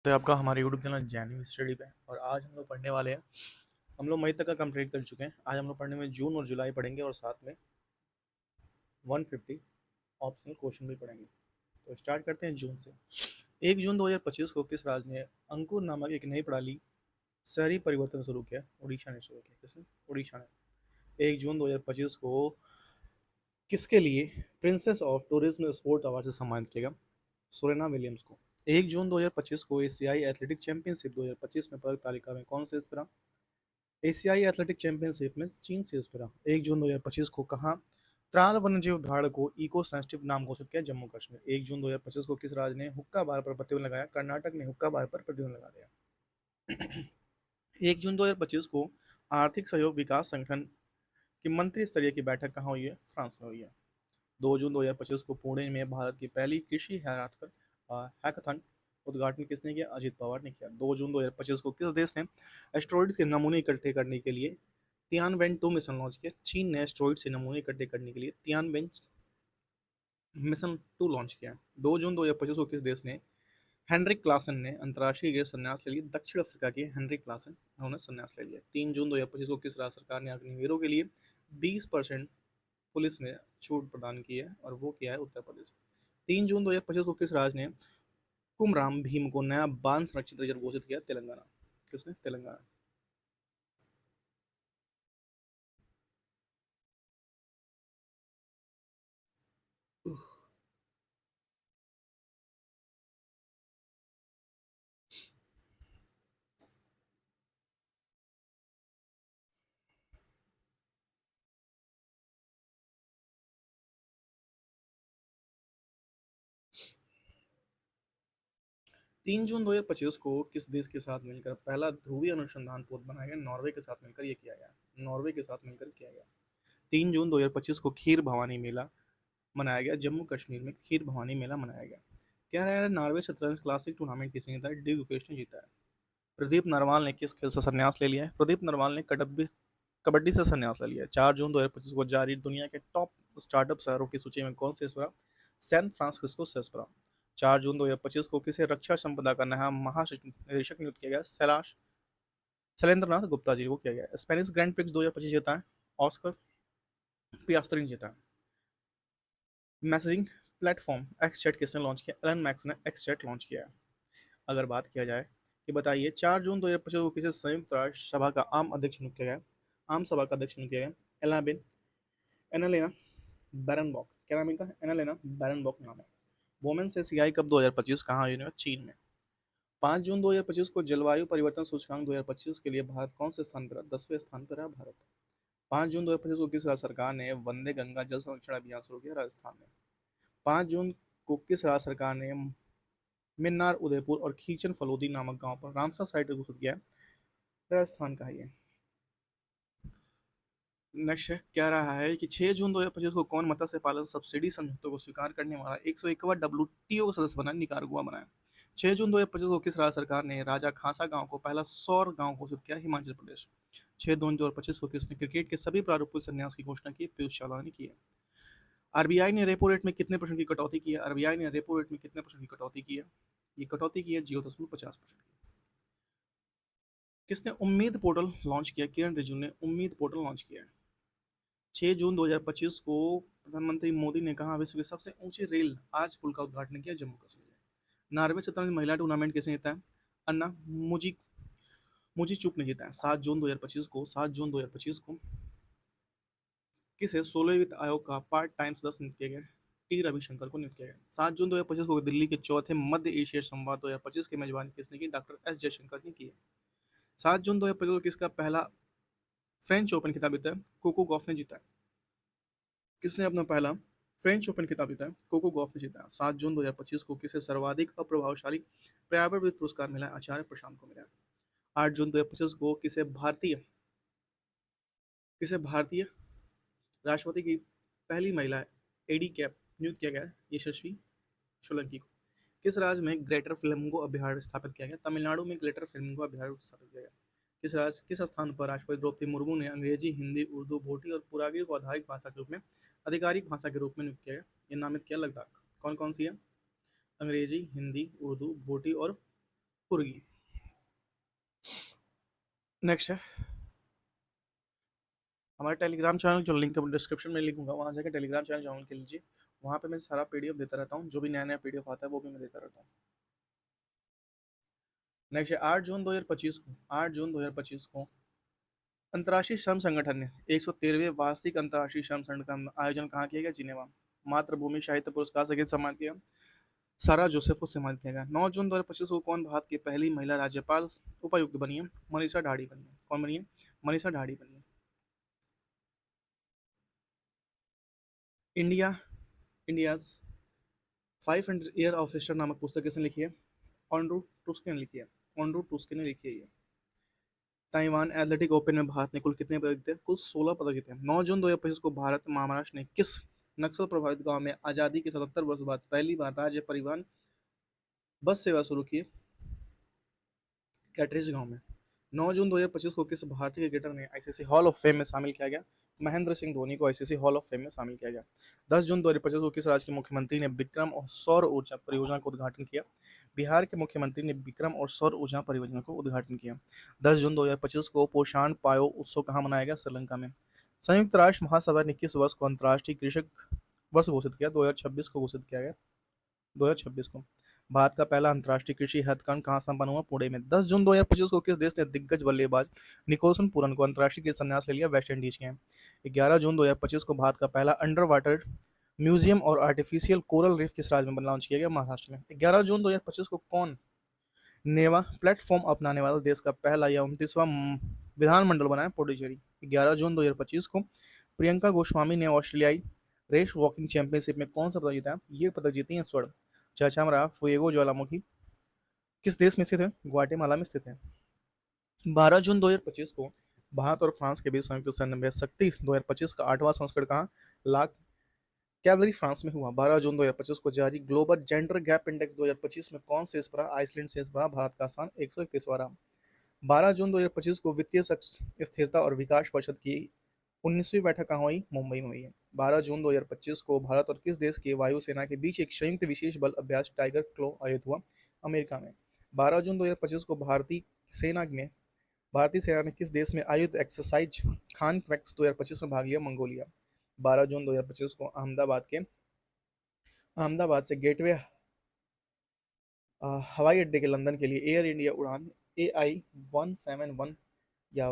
तो आपका हमारे यूट्यूब चैनल जैनी स्टडी पे और आज हम लोग पढ़ने वाले हैं। हम लोग मई तक का कंप्लीट कर चुके हैं। आज हम लोग पढ़ने में जून और जुलाई पढ़ेंगे और साथ में 150 ऑप्शनल क्वेश्चन भी पढ़ेंगे। तो स्टार्ट करते हैं जून से। 1 जून 2025 को किस राज्य ने अंकुर नामक एक नई प्रणाली शहरी परिवर्तन शुरू किया? उड़ीसा ने शुरू किया। किसने? उड़ीसा ने। 1 जून 2025 को किसके लिए princess of tourism sport award से सम्मानित किया गया? सुरेना विलियम्स को। 1 जून 2025 को एशियाई एथलेटिक चैंपियनशिप 2025 में पदक तालिका में कौन शीर्ष पर रहा? एशियाई एथलेटिक चैंपियनशिप में चीन शीर्ष पर रहा। 1 जून 2025 को कहाँ त्राल वन्यजीव अभयारण्य को इको सेंसिटिव नाम घोषित किया? जम्मू कश्मीर। 1 जून 2025 को किस राज्य ने हुक्का बार पर प्रतिबंध लगाया? कर्नाटक ने हुक्का बार पर प्रतिबंध लगा दिया। 1 जून 2025 को आर्थिक सहयोग विकास संगठन की मंत्री स्तरीय की बैठक कहाँ हुई है? फ्रांस में हुई है। 2 जून 2025 को पुणे में भारत की पहली कृषि हैकाथन उद्घाटन किसने किया? अजित पवार ने किया। 2 जून 2025 को किस देश ने एस्ट्रॉइड के नमूने इकट्ठे करने के लिए तियानवेन-2 मिशन लॉन्च किया? चीन ने एस्ट्रॉइड से नमूने इकट्ठे करने के लिए तियानवेन मिशन 2 लॉन्च किया। 2 जून 2025 को किस देश ने हेनरिक क्लासन ने अंतर्राष्ट्रीय गैर संन्यास ले लिया? दक्षिण अफ्रीका के हेनरिक क्लासन, उन्होंने संन्यास ले लिया। 3 जून 2025 को किस राज्य सरकार ने अग्निवीरों के लिए 20% पुलिस में छूट प्रदान की है? और वो किया है उत्तर प्रदेश। 3 जून 2025 को किस राज्य ने कुमराम भीम को नया बांध संरक्षित रिजर्व घोषित किया? तेलंगाना। किसने? तेलंगाना। 3 जून 2025 को किस देश के साथ मिलकर पहला ध्रुवीय अनुसंधान पोत बनाया गया? नॉर्वे के साथ मिलकर ये किया गया। नॉर्वे के साथ मिलकर किया गया। 3 जून 2025 को खीर भवानी मेला मनाया गया। जम्मू कश्मीर में खीर भवानी मेला मनाया गया। क्या रहा है? नॉर्वे शतरंज क्लासिक टूर्नामेंट किसने जीता है? डी गुकेश ने जीता है। प्रदीप नरवाल ने किस खेल से संन्यास ले लिया है? प्रदीप नरवाल ने कबड्डी से संन्यास ले लिया है। 4 जून 2025 को जारी दुनिया के टॉप स्टार्टअप शहरों की सूची में कौन से शहर? सैन फ्रांसिस्को शीर्ष पर। 4 जून 2025 को किसे रक्षा संपदा का नया महानिदेशक नियुक्त किया गया? शैलेंद्रनाथ गुप्ता जी को किया गया। स्पेनिश ग्रैंड प्रिक्स 2025 जीता है ऑस्कर पियास्त्री ने जीता है। मैसेजिंग प्लेटफॉर्म एक्स चैट किसने लॉन्च किया? एलन मैक्स ने एक्स चैट लॉन्च किया है। अगर बात किया जाए कि बताइए 4 जून 2025 को किसी संयुक्त राष्ट्र सभा का आम अध्यक्ष नियुक्त किया गया? आम सभा का अध्यक्ष नियुक्त किया गया एलाबिन एनालेना बैरनबॉक। क्या नाम इनका? एनालेना बैरनबॉक नाम है। वुमेन्स एशियाई कप 2025 कहाँ हुई? चीन में। 5 जून 2025 को जलवायु परिवर्तन सूचकांक 2025 के लिए भारत कौन से स्थान पर? 10वें स्थान पर है भारत। 5 जून 2025 को किस राज्य सरकार ने वंदे गंगा जल संरक्षण अभियान शुरू किया? राजस्थान में। 5 जून को किस राज्य सरकार ने मिन्नार उदयपुर और खीचन फलोदी नामक गांव पर रामसर साइट घोषित किया है? राजस्थान का है ये। नेक्स्ट है, क्या रहा है कि 6 जून 2025 को कौन मत्स्य पालन सब्सिडी समझौते को स्वीकार करने वाला 101वां डब्ल्यूटीओ सदस्य बना? निकारागुआ बनाया। 6 जून 2025 को किस राज्य सरकार ने राजा खासा गांव को पहला सौर गांव घोषित किया? हिमाचल प्रदेश। 6 जून 2025 को किसने क्रिकेट के सभी प्रारूपों से संन्यास की घोषणा की? पीयूष चावला ने की है। आरबीआई ने रेपो रेट में कितने परसेंट की कटौती की है? आरबीआई ने रेपो रेट में कितने परसेंट की कटौती की है? ये कटौती की है 0.50% की। किसने उम्मीद पोर्टल लॉन्च किया? किरण रिजिजू ने उम्मीद पोर्टल लॉन्च किया है। 6 जून 2025 को प्रधानमंत्री मोदी ने कहा विश्व के सबसे ऊंचे रेल आज पुल का उद्घाटन किया? जम्मू कश्मीर में। 9वें शतरंज महिला टूर्नामेंट किसने जीता है? अन्ना मुजी मुझी चुप ने जीता है। 7 जून 2025 को किसे 16वें वित्त आयोग का पार्ट टाइम सदस्य नियुक्त किया गया? टी रविशंकर को नियुक्त किया गया। 7 जून 2025 को दिल्ली के चौथे मध्य एशिया संवाद 2025 की मेजबानी किसने की? डॉक्टर एस जयशंकर ने की है। 7 जून 2025 को किसका पहला फ्रेंच ओपन खिताब जीता है? कोको गॉफ ने जीता है। किसने अपना पहला फ्रेंच ओपन खिताब जीता है? कोको गॉफ ने जीता है। 7 जून 2025 को किसे सर्वाधिक अप्रभावशाली पर्यावरण पुरस्कार मिला? आचार्य प्रशांत को मिला। 8 जून 2025 को किसे भारतीय राष्ट्रपति की पहली महिला एडी कैप नियुक्त किया गया? यशस्वी सोलंकी को। किस राज्य में ग्रेटर फ्लेमिंगो अभयारण्य स्थापित किया गया? तमिलनाडु में ग्रेटर फ्लेमिंगो अभयारण्य स्थापित किया गया। किस स्थान पर राष्ट्रपति द्रौपदी मुर्मू ने अंग्रेजी, हिंदी, उर्दू, भोटी और पुरागी को आधिकारिक भाषा के रूप में नियुक्त किया गया? ये नामित किया लद्दाख। कौन कौन सी है? अंग्रेजी, हिंदी, उर्दू, भोटी और पुर्गी। नेक्स्ट है हमारे टेलीग्राम चैनल, जो लिंक डिस्क्रिप्शन में लिखूंगा, वहाँ जाकर टेलीग्राम चैनल ज्वाइन कर लीजिए। वहाँ पे मैं सारा पीडीएफ देता रहता हूँ, जो भी नया नया पीडीएफ आता है वो भी मैं देता रहता हूँ। नेक्स्ट है 8 जून 2025 को, 8 जून 2025 को अंतर्राष्ट्रीय श्रम संगठन ने 113वें वार्षिक अंतर्राष्ट्रीय श्रम संगठन का आयोजन कहाँ किया गया? जिनेवा। मातृभूमि साहित्य पुरस्कार से सम्मानित किया सारा जोसेफ को सम्मानित किया गया। 9 जून 2025 को कौन भारत की पहली महिला राज्यपाल उपायुक्त बनी है? मनीषा ढाड़ी बनी है। कौन बनी है? मनीषा ढाड़ी बनी है। India India's 500 year of history नामक पुस्तक किसने लिखी है? ऑन्ड्रू टुस्के ने लिखी है। ऑन्ड्रू टुस्के ने लिखी है ये। ताइवान एथलेटिक ओपन में भारत ने कुल कितने पदक जीते? कुल 16 पदक जीते। 9 जून 2025 को भारत महाराष्ट्र ने किस नक्सल प्रभावित गांव में आजादी के 77 वर्ष बाद पहली बार राज्य परिवहन बस सेवा शुरू की? कैटरिज गांव में। 9 जून 2025 को किस भारतीय क्रिकेटर ने आईसीसी हॉल ऑफ फेम में शामिल किया गया? महेंद्र सिंह धोनी को आईसीसी हॉल ऑफ फेम में शामिल किया गया। 10 जून 2025 को किस राज्य के मुख्यमंत्री ने विक्रम और सौर ऊर्जा परियोजना का उद्घाटन किया? बिहार के मुख्यमंत्री ने विक्रम और सौर ऊर्जा परियोजना को उद्घाटन किया। 10 जून 2025 को पोषण पायो उत्सव कहाँ मनाया गया? श्रीलंका में। संयुक्त राष्ट्र महासभा ने किस वर्ष को अंतर्राष्ट्रीय कृषक वर्ष घोषित किया? 2026 को घोषित किया गया। 2026 को। भारत का पहला अंतर्राष्ट्रीय कृषि हथकंड कहाँ संपन्न हुआ? पुणे में। 10 जून 2025 को किस देश ने दिग्गज बल्लेबाज निकोलसन पूरन को अंतर्राष्ट्रीय क्रिकेट संन्यास ले लिया? वेस्ट इंडीज के। 11 जून 2025 को भारत का पहला अंडर वाटर म्यूजियम और आर्टिफिशियल कोरल रीफ किस राज्य में लॉन्च किया गया? महाराष्ट्र में। 11 जून 2025 को कौन नेवा प्लेटफॉर्म अपनाने वाला देश का पहला या 29वां विधानमंडल बनाया? पुडुचेरी। 11 जून 2025 को प्रियंका गोस्वामी ने ऑस्ट्रेलियाई रेस वॉकिंग चैंपियनशिप में कौन सा पदक जीता है? ये पदक जीती है स्वर्ण। चाचामरा फुएगो ज्वालामुखी किस देश में स्थित है? ग्वाटेमाला में स्थित है। 12 जून 2025 को भारत और फ्रांस के बीच संयुक्त सैन्य शक्ति 2025 का 8वां संस्करण कहाँ लाख कैवलरी फ्रांस में हुआ? 12 जून 2025 को जारी ग्लोबल जेंडर गैप इंडेक्स 2025 में कौन शीर्ष पर? आइसलैंड शीर्ष पर, भारत का स्थान 131वां रहा। 12 जून 2025 को वित्तीय स्थिरता और विकास परिषद की 19वीं बैठक कहाँ हुई? मुंबई में हुई है। 12 जून 2025 को भारत और किस देश की वायुसेना के बीच एक संयुक्त विशेष बल अभ्यास टाइगर क्लो आयोजित हुआ? अमेरिका में। 12 जून 2025 को भारतीय सेना ने किस देश में आयुध एक्सरसाइज खान क्वेक्स 2025 में भाग लिया? मंगोलिया। 12 जून 2025 को अहमदाबाद से गेटवे हवाई अड्डे के लंदन के लिए एयर इंडिया उड़ान AI-171 या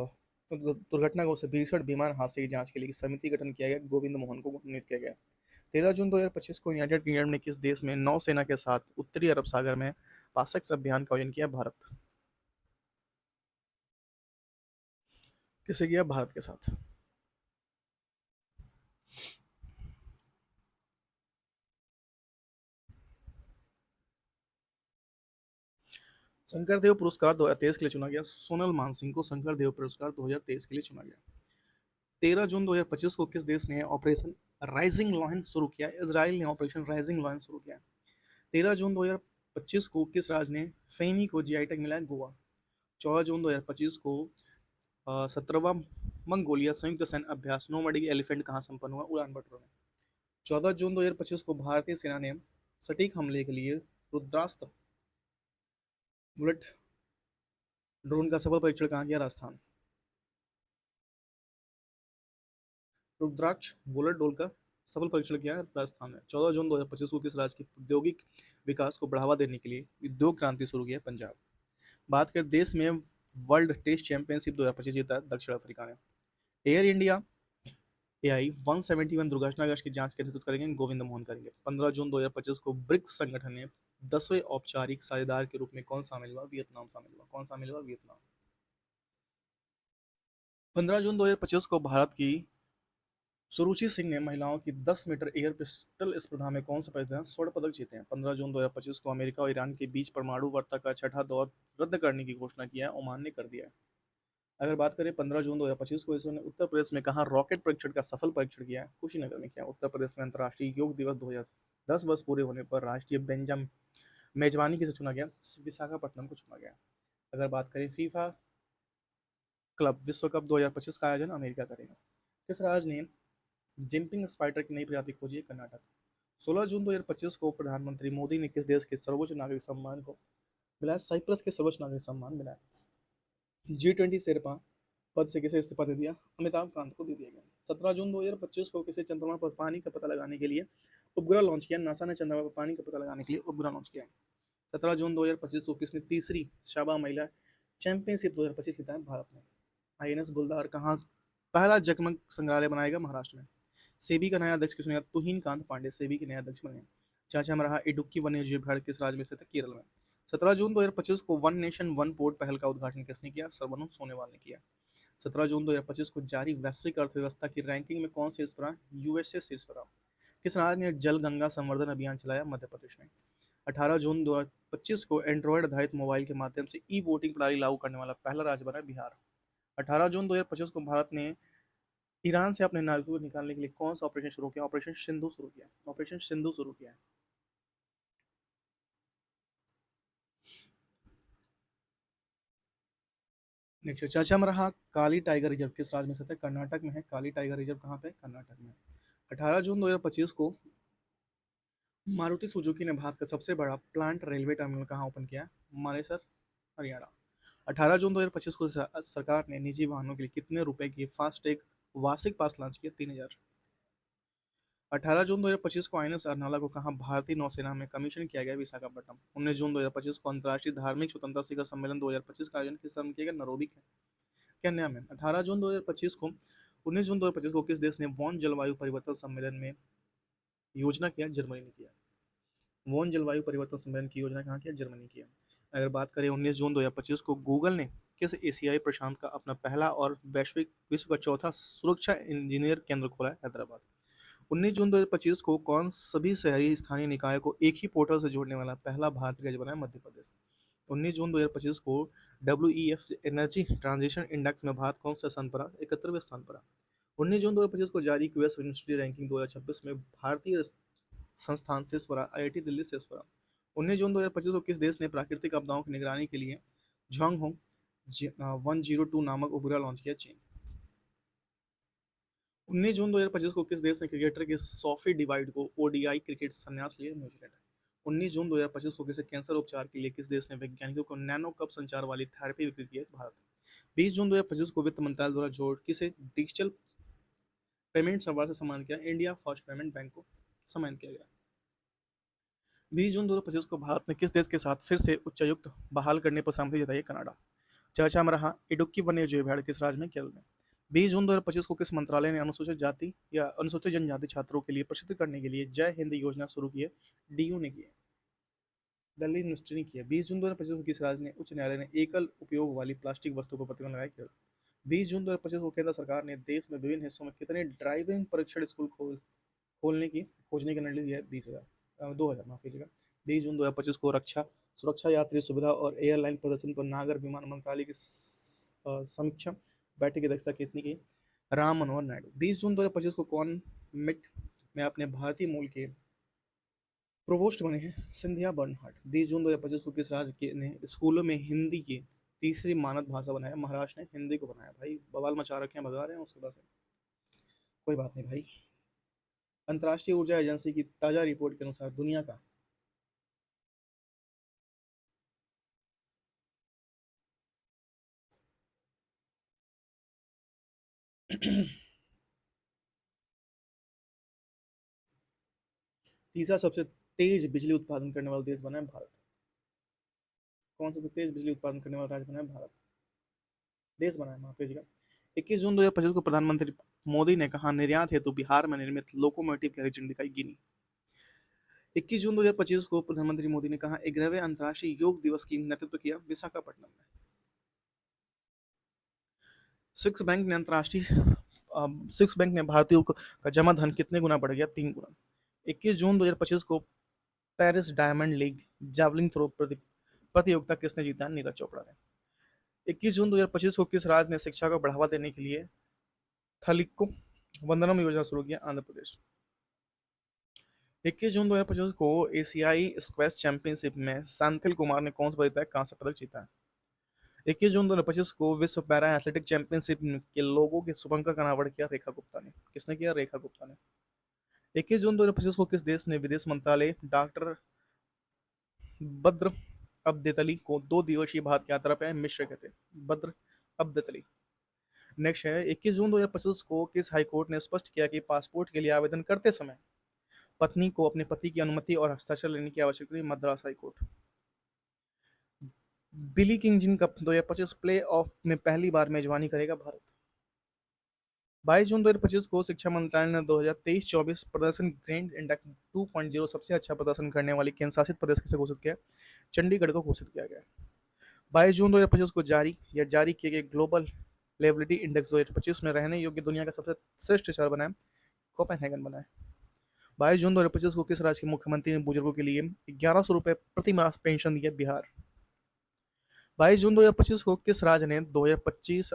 दुर्घटनाग्रस्त भीषण विमान हादसे की जांच के लिए समिति गठन किया गया। गोविंद मोहन को नियुक्त किया गया। 13 जून 2025 को यूनाइटेड किंगडम ने किस देश में नौसेना के साथ उत्तरी अरब सागर में पासक्स अभियान का आयोजन किया? भारत। किसे किया? भारत के साथ। शंकर देव पुरस्कार 2023 के लिए चुना गया। सोनल मानसिंह को शंकर देव पुरस्कार 2023 के लिए चुना गया। 13 जून 2025 को किस देश ने ऑपरेशन राइजिंग लॉयन शुरू किया? इजराइल ने ऑपरेशन राइजिंग लॉयन शुरू किया। 13 जून 2025 को किस राज्य ने फेनी को जीआई टैग मिला? गोवा। 14 जून 2025 को 17वां मंगोलिया संयुक्त सैन्य अभ्यास नोमैडिक एलिफेंट कहाँ संपन्न हुआ? उड़ान बटोर में। 14 जून 2025 को भारतीय सेना ने सटीक हमले के लिए रुद्रास्त्र बुलेट ड्रोन का सफल परीक्षण कहाँ किया? राजस्थान। रुद्राक्ष बुलेट ड्रोन का सफल परीक्षण किया है राजस्थान में। 14 जून 2025 को किस राज्य की औद्योगिक विकास को बढ़ावा देने के लिए उद्योग क्रांति शुरू की है? पंजाब। बात करें देश में वर्ल्ड टेस्ट चैंपियनशिप 2025 जीता है दक्षिण अफ्रीका ने। एयर इंडिया AI-171 दुर्घटनाग्रस्त की जांच के नेतृत्व करेंगे गोविंद मोहन करेंगे। 15 जून 2025 को ब्रिक्स संगठन ने 10वें औपचारिक साझेदार के रूप में कौन शामिल हुआ? वियतनाम शामिल हुआ। कौन शामिल हुआ? वियतनाम। 15 जून 2025 को भारत की सुरुचि सिंह ने महिलाओं की 10 मीटर एयर पिस्टल स्पर्धा में कौन सा स्वर्ण पदक जीते हैं? 15 जून 2025 को अमेरिका और ईरान के बीच परमाणु वार्ता का छठा दौर रद्द करने की घोषणा की है, ओमान ने कर दिया है। अगर बात करें 15 जून 2025 को इसरो ने उत्तर प्रदेश में कहा रॉकेट परीक्षण का सफल परीक्षण किया है? कुशीनगर में किया। उत्तर प्रदेश में अंतर्राष्ट्रीय योग दिवस 2010 वर्ष पूरे होने पर राष्ट्रीय बेंजाम मेजबानी किसे चुना गया? विशाखापट्टनम को चुना गया। अगर बात करें फीफा क्लब विश्व कप 2025 का आयोजन अमेरिका करेगा। किस राज्य ने जिम्पिंग स्पाइडर की नई प्रजाति खोजी है? कर्नाटक। 16 जून 2025 को प्रधानमंत्री मोदी ने किस देश के सर्वोच्च नागरिक सम्मान को मिला है साइप्रस के सर्वोच्च नागरिक सम्मान मिला है। G20 शेरपा पद से किसे इस्तीफा दे दिया? अमिताभ कांत को दे दिया गया। 17 जून 2025 को किसे चंद्रमा पर पानी का पता लगाने के लिए उपग्रह लॉन्च किया? नासा ने चंद्रमा पर पानी का पता लगाने के लिए उपग्रह लॉन्च किया है। 17 जून 2025 को किसने तीसरी शाबा महिला चैंपियनशिप 2025 जीता है भारत ने? INS गुलदार कहाँ पहला जगमग संग्रहालय बनाएगा? महाराष्ट्र में। सेबी का नया अध्यक्ष किसने किया? तुहिन कांत पांडे सेबी के नए अध्यक्ष बने। चाचा में रहा इडुक्की वन्य जीव अभ्यारण्य किस राज्य में स्थित है? केरल में। 17 जून 2025 को वन नेशन वन पोर्ट पहल का उद्घाटन किसने किया? सर्बानंद सोनोवाल ने किया। 17 जून 2025 को जारी वैश्विक अर्थव्यवस्था की रैंकिंग में कौन शीर्ष पर रहा? यूएसए शीर्ष पर रहा। किस राज्य ने जल गंगा संवर्धन अभियान चलाया? मध्य प्रदेश में। 18 जून 2025 को एंड्रॉयड आधारित मोबाइल के माध्यम से ई वोटिंग प्रणाली लागू करने वाला पहला राज्य बना बिहार। 18 जून 2025 को भारत ने ईरान से अपने नागरिकों को निकालने के लिए कौन सा ऑपरेशन शुरू किया? ऑपरेशन सिंधु शुरू किया। ऑपरेशन सिंधु शुरू किया है। नेक्स्ट चर्चा में रहा काली टाइगर रिजर्व किस राज्य में स्थित है? कर्नाटक में है। काली टाइगर रिजर्व कहाँ पे? कर्नाटक में। 18 जून 2025 को मारुति सुजुकी ने भारत का सबसे बड़ा प्लांट रेलवे टर्मिनल कहाँ ओपन किया? मानेसर, हरियाणा। 18 जून 2025 को सरकार ने निजी वाहनों के लिए कितने रुपए की फास्टैग वार्षिक पास लॉन्च किया? 3000। 18 जून 2025 को INS अर्नाला को कहाँ भारतीय नौसेना में कमीशन किया गया? विशाखापट्टनम। 19 जून 2025 को अंतर्राष्ट्रीय धार्मिक स्वतंत्रता शिखर सम्मेलन 2025 का आयोजन किस स्थान में किया गया? नैरोबी, केन्या में। 18 जून 2025 को 19 जून 2025 को किस देश ने वॉन जलवायु परिवर्तन सम्मेलन में योजना किया? जर्मनी ने किया। वॉन जलवायु परिवर्तन सम्मेलन की योजना कहाँ किया? जर्मनी किया। अगर बात करें 19 जून 2025 को गूगल ने किस एशियाई प्रशांत का अपना पहला और वैश्विक विश्व का चौथा सुरक्षा इंजीनियर केंद्र खोला है? हैदराबाद। 19 जून 2025 को कौन सभी शहरी स्थानीय निकाय को एक ही पोर्टल से जोड़ने वाला पहला भारतीय राज्य बना है? मध्य प्रदेश। 19 जून 2025 को WEF एनर्जी ट्रांजिशन इंडेक्स में भारत कौन सा स्थान पर रहा? 71वें स्थान पर रहा। 19 जून 2025 को जारी क्यूएस यूनिवर्सिटी रैंकिंग 2026 में भारतीय संस्थान शीर्ष पर रहा। IIT दिल्ली शीर्ष पर रहा। 19 जून 2025 को किस देश ने प्राकृतिक आपदाओं की निगरानी के लिए झांगहोंग 102 नामक उपग्रह लॉन्च किया? चीन। 19 जून 2025 को किस देश ने क्रिकेटर के सोफी डिवाइड को ODI क्रिकेट से संन्यास लिया? न्यूजीलैंड। 19 जून 2025 को किसी कैंसर उपचार के लिए किस देश ने वैज्ञानिकों को नैनो कप संचार वाली थेरेपी विकसित की है? भारत। 20 जून 2025 को वित्त मंत्रालय द्वारा जोड़ किसे डिजिटल पेमेंट सर्वर से सम्मानित किया? इंडिया फर्स्ट पेमेंट बैंक को सम्मानित किया गया। 20 जून 2025 को भारत ने किस देश के साथ फिर से उच्चायुक्त बहाल करने पर सहमति जताई? कनाडा। चर्चा में रहा इडुक्की वन्य जीव अभ्यारण्य किस राज्य में? केरल में। 20 जून 2025 को किस मंत्रालय ने अनुसूचित जाति या अनुसूचित जनजाति छात्रों के लिए प्रसिद्ध करने के लिए जय हिंद योजना शुरू की है? DU ने की है। दिल्ली यूनिवर्सिटी ने की है। 20 जून 2025 को किस राज्य ने उच्च न्यायालय ने एकल उपयोग वाली प्लास्टिक वस्तु पर प्रतिबंध लगाया? केरल। 20 जून 2025 को केंद्र सरकार ने देश में विभिन्न हिस्सों में कितने ड्राइविंग परीक्षण स्कूल खोलने की खोजने का निर्णय लिया है? 2000 माफ कीजिएगा। 20 जून 2025 को रक्षा सुरक्षा यात्री सुविधा और एयरलाइन प्रदर्शन पर नागर विमान मंत्रालय की समीक्षा बैठक की अध्यक्षता किसने की? राम मनोहर नायडू। 20 जून 2025 को कौन मिट में अपने भारतीय मूल के प्रोवोस्ट बने हैं? सिंधिया बर्नहार्ट। 20 जून 2025 को किस राज्य के ने स्कूलों में हिंदी की तीसरी मानक भाषा बनाया? महाराष्ट्र ने हिंदी को बनाया। भाई बवाल मचा रखे हैं, भगा रहे हैं उसके बाद से। कोई बात नहीं भाई। अंतर्राष्ट्रीय ऊर्जा एजेंसी की ताजा रिपोर्ट के अनुसार दुनिया का तीसरा सबसे तेज बिजली उत्पादन करने वाला देश बना है भारत। कौन सबसे तेज बिजली उत्पादन करने वाला राज्य बना है? भारत देश बना है, माफ कीजिएगा। 21 जून 2025 को प्रधानमंत्री मोदी ने कहा निर्यात हेतु बिहार में निर्मित लोकोमोटिव की हरी झंडी दिखाई? गिनी। 21 जून 2025 को प्रधानमंत्री मोदी ने कहा 11वें अंतर्राष्ट्रीय योग दिवस की नेतृत्व किया? विशाखापट्टनम में। स्विस बैंक ने अंतर्राष्ट्रीय स्विस बैंक ने भारतीयों का जमा धन कितने गुना बढ़ गया? 3 गुना। 21 जून 2025 को Paris diamond league javelin throw प्रतियोगिता किसने जीता? नीरज चोपड़ा ने। 21 जून 2025 को किस राज्य ने शिक्षा को बढ़ावा देने के लिए थलिको वंदनम योजना शुरू किया? आंध्र प्रदेश। 21 जून 2025 को एशियाई स्क्वैश चैंपियनशिप में सेंथिल कुमार ने कौन सा पदक जीता है? कांस्य पदक जीता है। 21 जून 2025 को विश्व पैरा एथलेटिक चैंपियनशिप के लोगों के शुभंकर का अनावरण किया? रेखा गुप्ता ने। किसने किया? रेखा गुप्ता ने। 21 जून 2025 को किस देश ने विदेश मंत्रालय डॉक्टर बद्र अब्देतली को 2 दिवसीय भारत यात्रा पे मिश्र कहते हैं। बद्र अब्देतली। नेक्स्ट है 21 जून 2025 को किस हाईकोर्ट ने स्पष्ट किया कि पासपोर्ट के लिए आवेदन करते समय पत्नी को अपने पति की अनुमति और हस्ताक्षर लेने की आवश्यकता थी। Madras high court. Billie King Jean cup 2025 playoff में पहली बार मेजबानी करेगा भारत। 22 जून 2025 को शिक्षा मंत्रालय ने 2023-24 प्रदर्शन ग्रेड इंडेक्स 2.0 सबसे अच्छा प्रदर्शन करने वाली केंद्र शासित प्रदेश किसे घोषित किया। चंडीगढ़ को घोषित किया गया। 22 जून 2025 को जारी किए गए ग्लोबल लेबिलिटी इंडेक्स 2025 में रहने योग्य दुनिया का सबसे श्रेष्ठ शहर बना है। कोपेनहेगन बना है। 22 जून 2025 को किस राज्य के मुख्यमंत्री ने बुजुर्गों के लिए 1100 रुपये प्रति माह पेंशन दिया। बिहार। 22 जून 2025 को किस राज्य ने 2025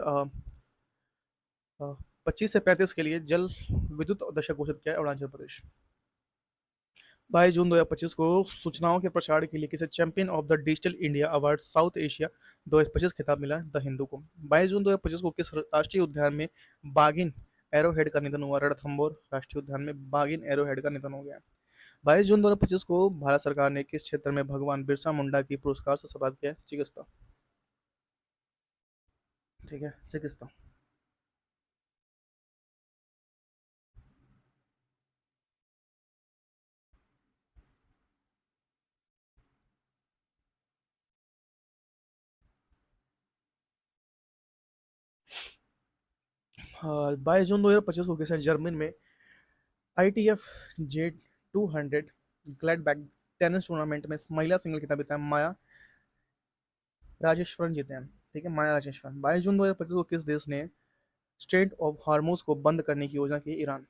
25 से 35 के लिए जल विद्युत दशक घोषित किया है। अरुणाचल प्रदेश। 22 जून 2025 को सूचनाओं के प्रसार के लिए किसे champion of the digital India award south Asia 2025 खिताब मिला द हिंदू को। 22 जून 2025 को किस राष्ट्रीय उद्यान में बागिन एरोहेड का निधन हुआ। रणथंभौर राष्ट्रीय उद्यान में बागिन एरोहेड का निधन हो गया। 22 जून 2025 को भारत सरकार ने किस क्षेत्र में भगवान बिरसा मुंडा की पुरस्कार से सम्मानित किया। चिकित्सा। ठीक है, चिकित्सा। हाँ, 22 जून 2025 को किसी जर्मनी में ITF J200 Gladbach tennis tournament में महिला सिंगल खिताब जीता है। माया राजेश्वरन जीते हैं। ठीक है, माया राजेश्वरन। 22 जून 2025 को किस देश ने स्ट्रेट ऑफ हार्मोज को बंद करने की योजना की। ईरान।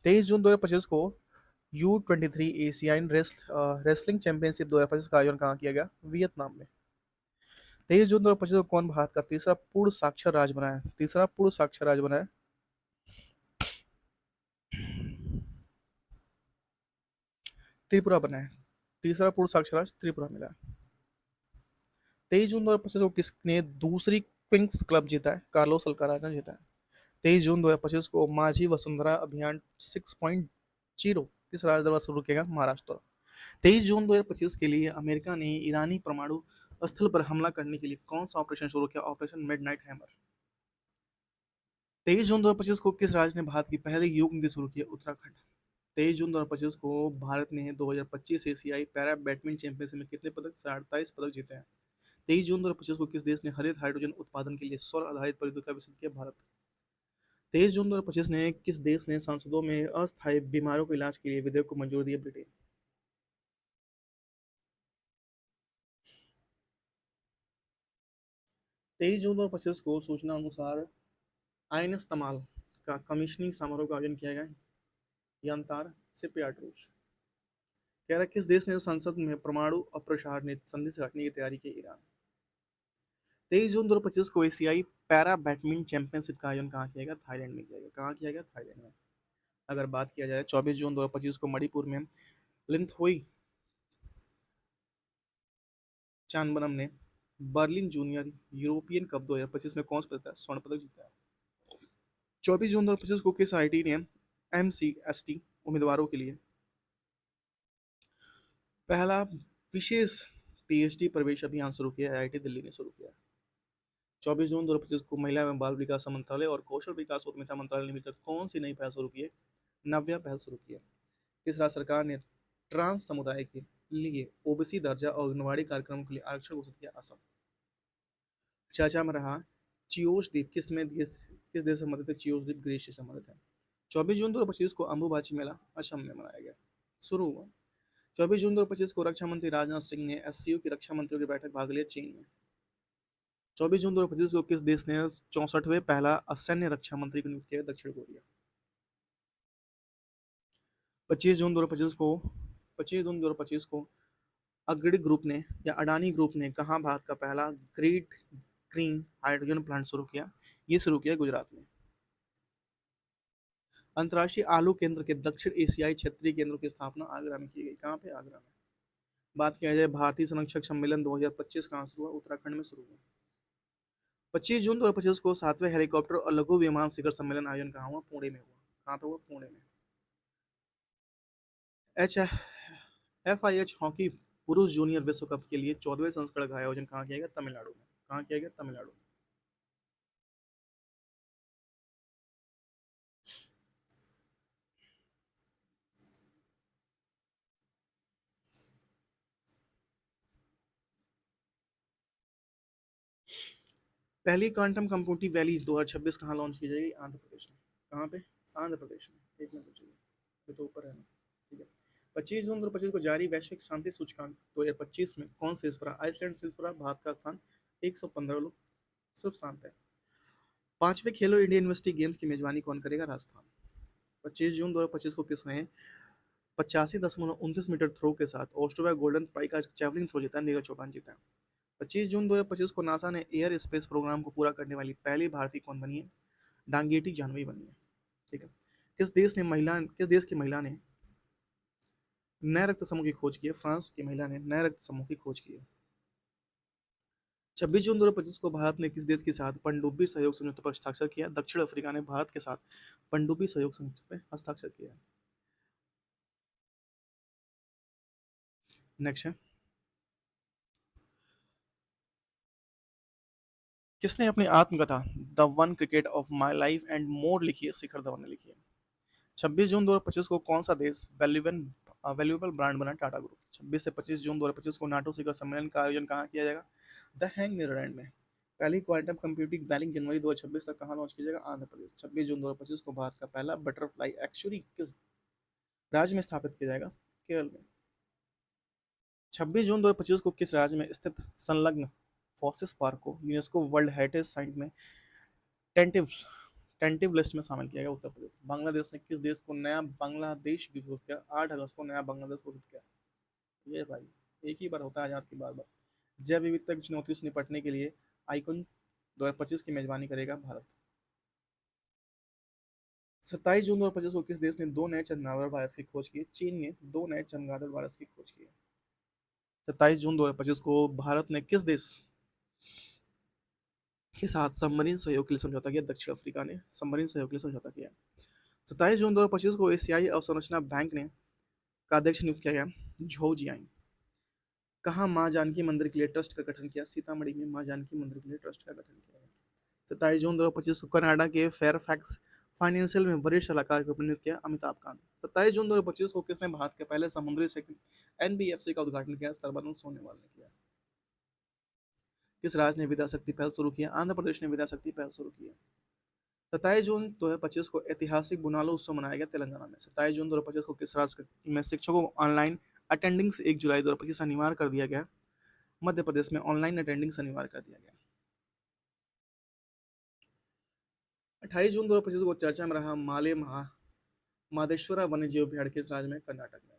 23 जून 2025 को U23 एशियाई रेसलिंग चैंपियनशिप 2025 का आयोजन कहाँ किया गया। वियतनाम में। 23 जून 2025 को कौन भारत का तीसरा पूर्ण साक्षर राज्य बना है। तीसरा पूर्ण साक्षर राज्य बना है त्रिपुरा बना है। तीसरा पूर्ण साक्षर राज्य त्रिपुरा मिला है। 23 जून 2025 को किसने दूसरी क्विंस क्लब जीता है। कार्लोस अल्काराज ने जीता है। 23 जून 2025 को माझी वसुंधरा अभियान 6.0 किस राज्य द्वारा शुरू किया गया। महाराष्ट्र। 23 जून 2025 के लिए अमेरिका ने ईरानी परमाणु स्थल पर हमला करने के लिए कौन सा ऑपरेशन शुरू किया। Operation midnight hammer. 23 जून 2025 को किस राज्य ने भारत की पहली योग नीति शुरू की। उत्तराखंड। 23 जून 2025 को भारत ने 2025 एशियाई पैरा बैडमिंटन चैंपियनशिप में कितने पदक 48 पदक जीते हैं। 23 जून 2025 को किस देश ने हरित हाइड्रोजन उत्पादन के लिए सौर आधारित परियोजना का विकसित किया। भारत। 23 जून 2025 ने किस देश ने सांसदों में अस्थायी बीमारियों के इलाज के लिए विधेयक को मंजूरी दी। ब्रिटेन। 23 जून 2025 को सूचना अनुसार आइन इस्तेमाल का कमीशनिंग समारोह का आयोजन किया गया। यंतार शिपयार्ड रूस। कह रहा किस देश ने संसद में परमाणु अप्रसारण संधि से हटने की तैयारी की। ईरान। 23 जून 2025 को एशियाई पैरा बैडमिंटन चैंपियनशिप का आयोजन कहाँ किया गया। थाईलैंड में किया गया। कहाँ किया गया। थाईलैंड में। अगर बात किया जाए 24 जून 2025 को मणिपुर में लिंथोई चानबनम ने बर्लिन जूनियर यूरोपियन कप 2025 में कौन सा स्वर्ण पदक जीता है। 24 जून 2025 को किस IT ने MCST उम्मीदवारों के लिए पहला विशेष PhD प्रवेश अभियान शुरू किया। IIT दिल्ली ने शुरू किया। 24 जून 2025 को महिला एवं बाल विकास मंत्रालय और कौशल विकास उद्यमिता मंत्रालय ने मिलकर कौन सी नई पहल शुरू की है। नव्या पहल शुरू की है। किस राज्य सरकार ने ट्रांस समुदाय के लिए OBC दर्जा और आंगनबाड़ी कार्यक्रम के लिए आरक्षण घोषित किया। असम। चर्चा में रहा चियोस द्वीप किस देश से संबंधित है। चियोस द्वीप ग्रीस से संबंधित है। 24 जून 2025 को अंबुबाची मेला असम में मनाया गया, शुरू हुआ। 24 जून 2025 को रक्षा मंत्री राजनाथ सिंह ने SCO की रक्षा मंत्रियों की बैठक भाग लिया चीन में। 24 जून 2025 को किस देश ने 64वें पहला असैन्य रक्षा मंत्री को नियुक्त किया। दक्षिण कोरिया। 25 जून 2025 को अग्रणी ग्रुप ने या अडानी ग्रुप ने कहाँ भारत का पहला ग्रेट ग्रीन हाइड्रोजन प्लांट शुरू किया। ये शुरू किया गुजरात में। अंतर्राष्ट्रीय आलू केंद्र के दक्षिण एशियाई क्षेत्रीय केंद्रों की स्थापना आगरा में की गई। कहाँ पे। आगरा में। बात किया जाए भारतीय संरक्षक सम्मेलन 2025 कहाँ शुरू हुआ। उत्तराखंड में शुरू हुआ। 25 जून 2025 को 7वें हेलीकॉप्टर और लघु विमान शिखर सम्मेलन आयोजन कहाँ हुआ। पुणे में हुआ। कहाँ पे हुआ। पुणे में। FIH हॉकी पुरुष जूनियर विश्व कप के लिए 14वें संस्करण का आयोजन कहाँ किया गया? तमिलनाडु में। कहाँ किया गया? तमिलनाडु में। पहली क्वांटम कंप्यूटिंग वैली 2026 कहाँ लॉन्च की जाएगी? आंध्र प्रदेश में। कहाँ पे? आंध्र प्रदेश में। एक मिनट रुकिए, ये तो ऊपर है ना। ठीक है। 25 जून 2025 को जारी वैश्विक शांति सूचकांक 2025 में कौन से शीर्ष पर? आइसलैंड शीर्ष पर, भारत का स्थान 115 लोग सिर्फ शांत है। पांचवें खेलो इंडिया यूनिवर्सिटी गेम्स की मेजबानी कौन करेगा? राजस्थान। 25 जून 2025 को किसने 85.29 मीटर थ्रो के साथ ऑस्ट्रेलिया गोल्डन प्राइज का जैवलिन थ्रो जीता? नीरज चौहान जीता। 25 जून 2025 को नासा ने एयर स्पेस प्रोग्राम को पूरा करने वाली पहली भारतीय कौन बनी है? डांगेटी जानवी बनी है। ठीक है। किस देश की महिला ने नए रक्त समूह की खोज की है? फ्रांस की महिला ने नए रक्त समूह की खोज की है। 26 जून 2025 को भारत ने किस देश के साथ पनडुब्बी सहयोग समझौते पर हस्ताक्षर किया? दक्षिण अफ्रीका ने भारत के साथ पनडुब्बी सहयोग समझौते पर हस्ताक्षर किया। नेक्स्ट है, किसने अपनी आत्मकथा the one cricket of my life and more लिखी है? शिखर धवन ने लिखी है। 26 जून 2025 को कौन सा देश वैल्यूएबल ब्रांड बना? टाटा ग्रुप। 26 से 25 जून 2025 को नाटो शिखर सम्मेलन का आयोजन कहाँ किया जाएगा? द हैंग नीदरलैंड में। पहली क्वांटम कंप्यूटिंग वैली जनवरी 2026 तक कहाँ लॉन्च किया जाएगा? आंध्र प्रदेश। 26 जून 2025 को भारत का पहला बटरफ्लाई एक्चुअली किस राज्य में स्थापित किया जाएगा? केरल में। 26 जून 2025 को किस राज्य में स्थित संलग्न फॉसिस पार्क को यूनेस्को वर्ल्ड हेरिटेज साइट में टेंटिव टेंटिव लिस्ट में शामिल किया गया? उत्तर प्रदेश। बांग्लादेश ने किस देश को नया बांग्लादेश घोषित किया? 8 अगस्त को नया बांग्लादेश घोषित किया। ये भाई एक ही बार होता है आजाद की बार बार। जैव विविधता की चुनौती से निपटने के लिए आइकॉन 2025 की मेजबानी करेगा भारत। 27 जून 2025 को किस देश ने दो नए चमगादड़ वायरस की खोज की? चीन ने दो नए चमगादड़ वायरस की खोज की है। 27 जून 2025 को भारत ने किस देश के साथ सबमरीन सहयोग के लिए समझौता किया? दक्षिण अफ्रीका ने सबमरीन सहयोग के लिए समझौता किया। 27 जून 2025 को एशियाई अवसंरचना बैंक ने का अध्यक्ष नियुक्त किया गया? झो जियांग। कहाँ माँ जानकी मंदिर के लिए ट्रस्ट का गठन किया? सीतामढ़ी में माँ जानकी मंदिर के लिए ट्रस्ट का गठन किया गया। 27 जून 2025 को कनाडा के फेयरफैक्स फाइनेंशियल में वरिष्ठ सलाहकार के रूप में नियुक्त किया? अमिताभ कांत। 27 जून 2025 को किसने भारत के पहले समुद्री सेक्टर NBFC का उद्घाटन किया? सर्बानंद सोनोवाल ने किया। किस राज्य ने विद्या शक्ति पहल शुरू किया? आंध्र प्रदेश ने विद्या शक्ति पहल शुरू की है। 27 जून 2025 को ऐतिहासिक बुनालो उत्सव मनाया गया तेलंगाना में। 27 जून 2025 को किस राज्य में शिक्षकों को ऑनलाइन अटेंडिंग से 1 जुलाई 2025 अनिवार्य कर दिया गया? मध्य प्रदेश में ऑनलाइन अटेंडिंग अनिवार्य कर दिया गया। 28 जून 2025 को चर्चा में रहा माले मादेश्वरा वन्य जीव अभ्यारण्य किस राज्य में? कर्नाटक में।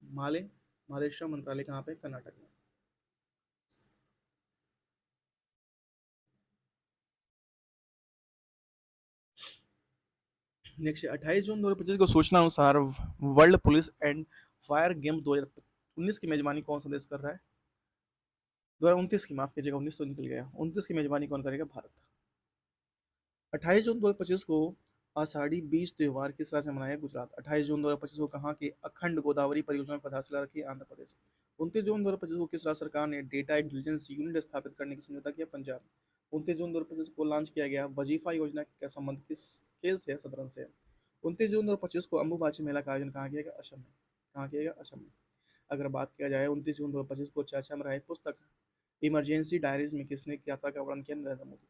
माले मादेश्वर मंत्रालय कहाँ पे? कर्नाटक में। नेक्स्ट 28 जून 2025 को सूचना अनुसार world police and fire games 2019 की मेजबानी कौन सा देश कर रहा है? 2029 की, माफ कीजिएगा 19 तो निकल गया। 29 की मेजबानी कौन करेगा? भारत। 28 जून 2025 को आषाढ़ी बीज त्योहार किस राज्य में मनाया? गुजरात। 28 जून 2025 को कहाँ की अखंड गोदावरी परियोजना की आधारशिला रखी? आंध्र प्रदेश। 29 जून 2025 को किस राज्य सरकार ने डेटा इंटेलिजेंस यूनिट स्थापित करने की समझौता किया? पंजाब। 29 जून 2025 को लॉन्च किया गया वजीफा योजना का संबंध किस खेल से? शतरंज से। 29 जून 2025 को अम्बुबाची मेला का आयोजन कहाँ किया गया? असम में। कहाँ किया गया? असम में। अगर बात किया जाए 29 जून 2025 को चर्चा में रहे पुस्तक इमरजेंसी डायरीज में किसने यात्रा का वर्णन किया? नरेंद्र मोदी।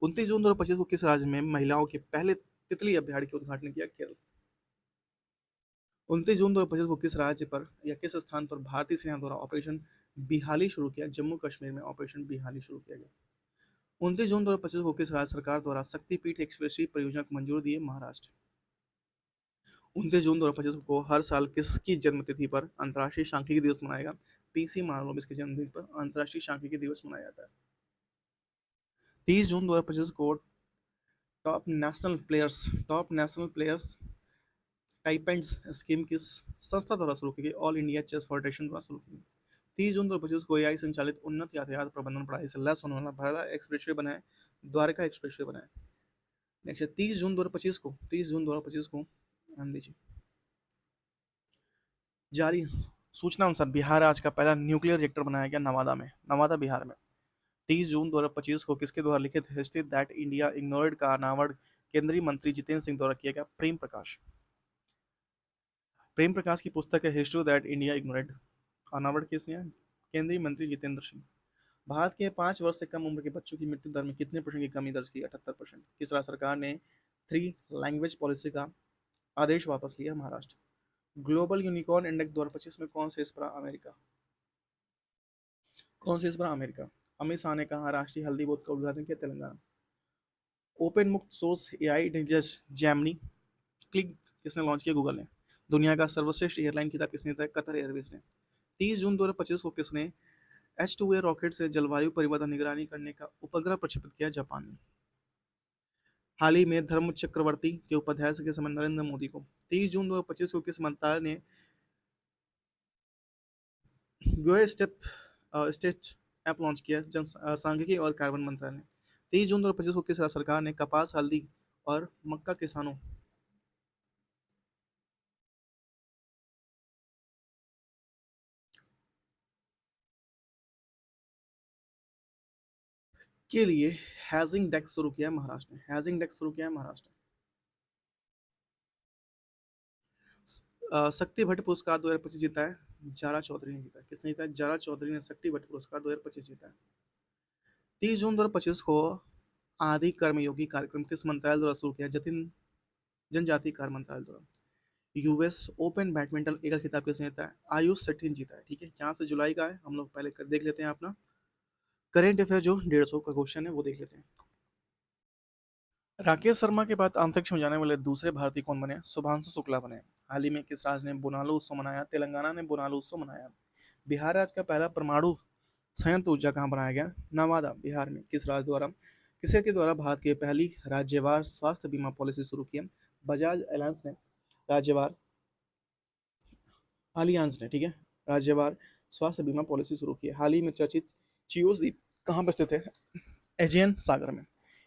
29 जून 2025 को किस राज्य में महिलाओं के पहले तितली अभ्यारण्य का उद्घाटन किया? केरल। 29 जून 2025 को किस राज्य पर या किस स्थान पर भारतीय सेना द्वारा ऑपरेशन बिहाली शुरू किया? जम्मू कश्मीर में ऑपरेशन बिहाली शुरू किया गया। 29 जून 2025 को किस राज्य सरकार द्वारा शक्तिपीठ एक्सप्रेसवे परियोजना को मंजूरी दी है? महाराष्ट्र। 29 जून 2025 को हर साल किसकी जन्मतिथि पर अंतर्राष्ट्रीय सांख्यिकी दिवस मनाएगा? PC महालनोबिस के जन्मदिन पर अंतर्राष्ट्रीय सांख्यिकी दिवस मनाया जाता है। 30 जून 2025 को टॉप नेशनल प्लेयर्स टाइपेंड्स स्कीम किस संस्था द्वारा शुरू की गई? ऑल इंडिया चेस फेडरेशन द्वारा शुरू की गई। 30 जून 2025 को AI संचालित उन्नत यातायात प्रबंधन प्रणाली से लैस होने वाला भरा एक्सप्रेसवे बनाए? द्वारका एक्सप्रेसवे बनाए। नेक्स्ट 30 जून 2025 को ध्यान दीजिए जारी सूचना अनुसार बिहार आज का पहला न्यूक्लियर रिएक्टर बनाया गया नवादा में, नवादा बिहार में। 30 जून 2025 को किसके द्वारा लिखित हिस्ट्री दैट इंडिया इग्नोर्ड का अनावरण केंद्रीय मंत्री जितेंद्र सिंह द्वारा किया गया? प्रेम प्रकाश। प्रेम प्रकाश की पुस्तक है हिस्ट्री दैट इंडिया इग्नोर्ड, अनावरण किसने है? केंद्रीय मंत्री जितेंद्र सिंह। भारत के 5 वर्ष से कम उम्र के बच्चों की मृत्यु दर में कितने परसेंट की कमी दर्ज की? 78%। किस राज्य सरकार ने 3 लैंग्वेज पॉलिसी का आदेश वापस लिया? महाराष्ट्र। ग्लोबल यूनिकॉर्न इंडेक्स 2025 में कौन से पड़ा? अमेरिका। कौन से पड़ा? अमेरिका। अमित शाह ने कहा राष्ट्रीय हल्दी बोर्ड का उद्घाटन किया? तेलंगाना। ओपन मुक्त source AI intelligence Gemini click किसने लॉन्च किया? गूगल ने। दुनिया का सर्वश्रेष्ठ एयरलाइन खिताब किसने दिया? कतर एयरवेज ने। 30 जून 2025 को किसने H2A रॉकेट से जलवायु परिवर्तन निगरानी करने का उपग्रह प्रक्षेपित किया? जापान ने। हाल ही में धर्म चक्रवर्ती के उपाध्याय के समय नरेंद्र मोदी को 30 जून 2025 को किस मंत्रालय ने गोए स्टेट ऐप लॉन्च किया? जन सांख्यिकी और कार्बन मंत्रालय ने। 30 जून 2025 को किस राज्य सरकार ने कपास, हल्दी और मक्का किसानों के लिए हैजिंग डेक्स शुरू किया? महाराष्ट्र ने। हैजिंग डेक्स शुरू किया है महाराष्ट्र। शक्ति भट्ट पुरस्कार 2025 जीता है जारा चौधरी ने जीता है। किसने जीता है? जारा चौधरी ने शक्ति भट्ट पुरस्कार 2025 जीता है। 30 जून 2025 को आदि कर्मयोगी कार्यक्रम किस मंत्रालय द्वारा शुरू किया? जतिन जनजातीय कार्य मंत्रालय द्वारा। यूएस ओपन बैडमिंटन एकल खिताब किसने जीता है? आयुष शेट्टी ने जीता है। ठीक है, यहाँ से जुलाई का है, हम लोग पहले देख लेते हैं अपना करेंट अफेयर जो 150 का क्वेश्चन है वो देख लेते हैं। राकेश शर्मा के बाद अंतरिक्ष में जाने वाले दूसरे भारतीय कौन बने? शुभांशु शुक्ला बने। हाल ही में किस राज्य ने बोनालू उत्सव मनाया? तेलंगाना ने बोनालू उत्सव मनाया। बिहार राज्य का पहला परमाणु संयंत्र ऊर्जा कहाँ बनाया गया? नवादा बिहार में। किस राज्य द्वारा किसी के द्वारा भारत की पहली राज्यवार स्वास्थ्य बीमा पॉलिसी शुरू की? बजाज अलायंस ने राज्यवार अलियांस ने, ठीक है, राज्यवार स्वास्थ्य बीमा पॉलिसी शुरू की है। हाल ही में चर्चित चियोस द्वीप कहाँ पर स्थित है? एजियन सागर में।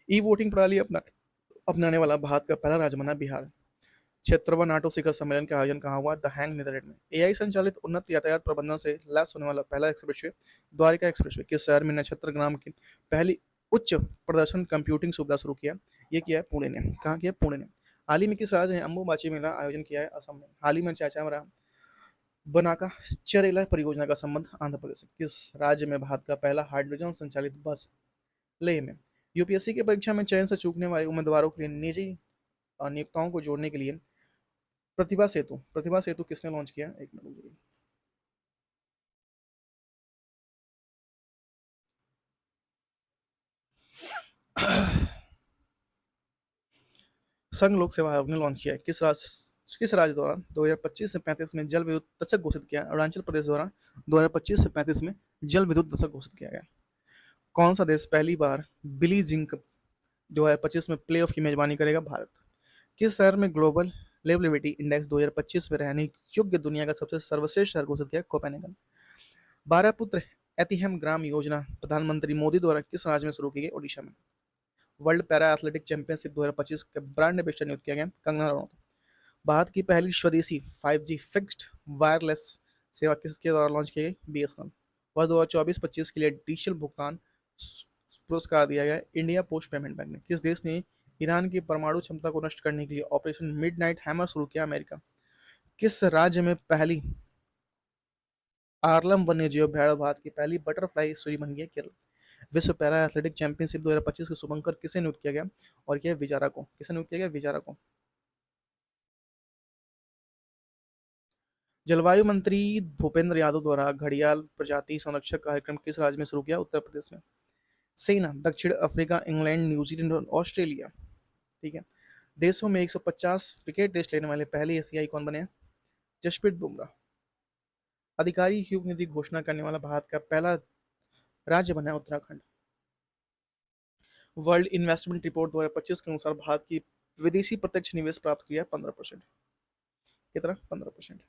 ई वोटिंग प्रणाली अपनाने वाला भारत का पहला राज्य बना बिहार। 76वां नाटो शिखर सम्मेलन का आयोजन कहाँ हुआ? द हैंग नीदरलैंड में। एआई संचालित उन्नत यातायात प्रबंधन से लैस होने वाला पहला एक्सप्रेसवे द्वारिका एक्सप्रेसवे किस शहर में नक्षत्र ग्राम की पहली उच्च प्रदर्शन कंप्यूटिंग सुविधा शुरू किया? ये किया है पुणे ने। कहाँ किया? पुणे ने। हाल ही में किस राज्य ने अंबुबाची मेला आयोजन किया है? असम में। हाल ही में चर्चा में रहा बनाका चरेला परियोजना का संबंध आंध्र प्रदेश से। किस राज्य में भारत का पहला हाइड्रोजन संचालित बस? लेह में। यूपीएससी की परीक्षा में चयन से चूकने वाले उम्मीदवारों के लिए निजी नियोक्ताओं को जोड़ने के लिए प्रतिभा सेतु किसने लॉन्च किया? एक मिनट। संघ लोक सेवा आयोग ने लॉन्च किया है। किस राज्य द्वारा 2025 से 35 में जल विद्युत दशक घोषित किया? अरुणाचल प्रदेश द्वारा 2025 से 35 में जल विद्युत दशक घोषित किया गया। कौन सा देश पहली बार बिली जिंग कप 2025 में प्ले ऑफ की मेजबानी करेगा? भारत। किस शहर में ग्लोबल लिवबिलिटी इंडेक्स 2025 में रहने योग्य दुनिया का सबसे सर्वश्रेष्ठ शहर घोषित किया? कोपेनहेगन। 12 पुत्र एतिहम ग्राम योजना प्रधानमंत्री मोदी द्वारा किस राज्य में शुरू की गई? ओडिशा में। वर्ल्ड पैरा एथलेटिक चैंपियनशिप 2025 का ब्रांड एम्बेसडर नियुक्त किया गया? कंगना रनौत। भारत की पहली स्वदेशी 5G फिक्स्ड वायरलेस सेवा किसके द्वारा लॉन्च की गई? बीएसएनएल। वर्ष 2024-25 के लिए डिजिटल भुगतान पुरस्कार दिया गया इंडिया पोस्ट पेमेंट बैंक ने। किस देश ने ईरान की परमाणु क्षमता को नष्ट करने के लिए ऑपरेशन मिडनाइट हैमर शुरू किया? अमेरिका। किस राज्य में पहली आर्लम वन्यजीव अभ्यारण्य भारत की पहली बटरफ्लाई सूरी बन गई? केरल। विश्व पैरा एथलेटिक चैंपियनशिप 2025 के शुभंकर किसे नियुक्त किया गया? और यह विजारा को। किसे नियुक्त किया गया? विजारा को। जलवायु मंत्री भूपेंद्र यादव द्वारा घड़ियाल प्रजाति संरक्षक कार्यक्रम किस राज्य में शुरू किया? उत्तर प्रदेश में। सेना दक्षिण अफ्रीका, इंग्लैंड, न्यूजीलैंड और ऑस्ट्रेलिया, ठीक है, देशों में 150 विकेट टेस्ट लेने वाले पहले एशियाई कौन बने हैं? जसप्रीत बुमराह। आधिकारिक युग निधि घोषणा करने वाला भारत का पहला राज्य बना है उत्तराखंड। वर्ल्ड इन्वेस्टमेंट रिपोर्ट 2025 के अनुसार भारत की विदेशी प्रत्यक्ष निवेश प्राप्त किया 15%। कितना? 15%।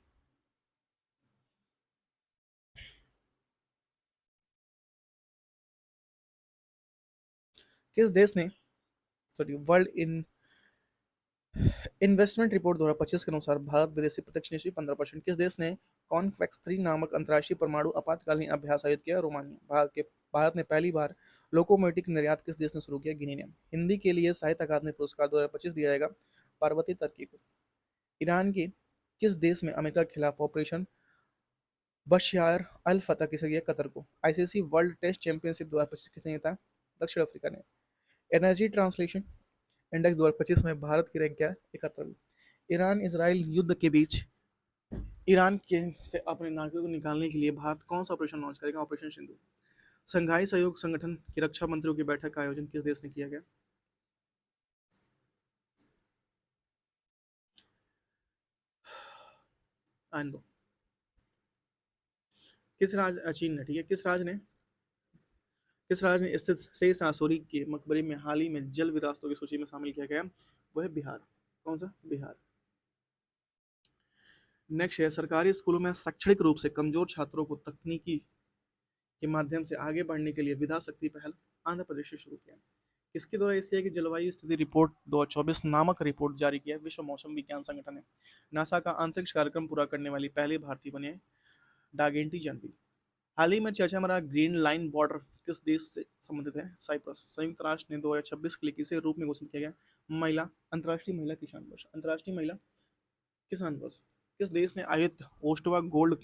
किस देश ने, sorry, world in investment report 2025 के अनुसार भारत विदेशी प्रत्यक्ष निवेश 15%। किस देश ने कॉन्फेक्स 3 नामक अंतर्राष्ट्रीय परमाणु आपातकालीन अभ्यास आयोजित किया? रोमानिया। भारत ने पहली बार लोकोमोटिव निर्यात किस देश ने शुरू किया? गिनी ने। हिंदी के लिए साहित्य अकादमी पुरस्कार 2025 दिया जाएगा पार्वती तर्की को। ईरान के किस देश में अमेरिका के खिलाफ ऑपरेशन बशयार अल फतह किसे दिया? कतर को। आईसीसी वर्ल्ड टेस्ट चैंपियनशिप 2025 किसने जीता? दक्षिण अफ्रीका ने। एनर्जी ट्रांसलेशन इंडेक्स 2025 में भारत की रैंक क्या है? 71वीं। ईरान इसराइल युद्ध के बीच ईरान के से अपने नागरिकों को निकालने के लिए भारत कौन सा ऑपरेशन लॉन्च करेगा? ऑपरेशन सिंधु। संघाई सहयोग संगठन की रक्षा मंत्रियों की बैठक का आयोजन किस देश ने किया गया? आइन दो। किस राज चीन ने, ठीक है। किस राज्य ने स्थित शेष आसुरी के मकबरे में हाल ही में जल विरासतों की सूची में शामिल किया गया? वह है बिहार। कौन सा? बिहार। नेक्स्ट है, सरकारी स्कूलों में शैक्षणिक रूप से कमजोर छात्रों को तकनीकी के माध्यम से आगे बढ़ने के लिए विधा शक्ति पहल आंध्र प्रदेश से शुरू किया। किसके द्वारा एशिया की जलवायु स्थिति रिपोर्ट 2024 नामक रिपोर्ट जारी किया? विश्व मौसम विज्ञान संगठन ने। नासा का अंतरिक्ष कार्यक्रम पूरा करने वाली पहली भारतीय बने डागेंटी जानवी। हाल ही में चर्चा में रहा ग्रीन लाइन बॉर्डर किस देश से संबंधित है? साइप्रस। संयुक्त राष्ट्र ने 2026 के लिए किसे रूप में घोषित किया गया? महिला अंतर्राष्ट्रीय महिला किसान वर्ष। अंतर्राष्ट्रीय महिला किसान वर्ष। किस देश ने आयत ओस्टवा गोल्ड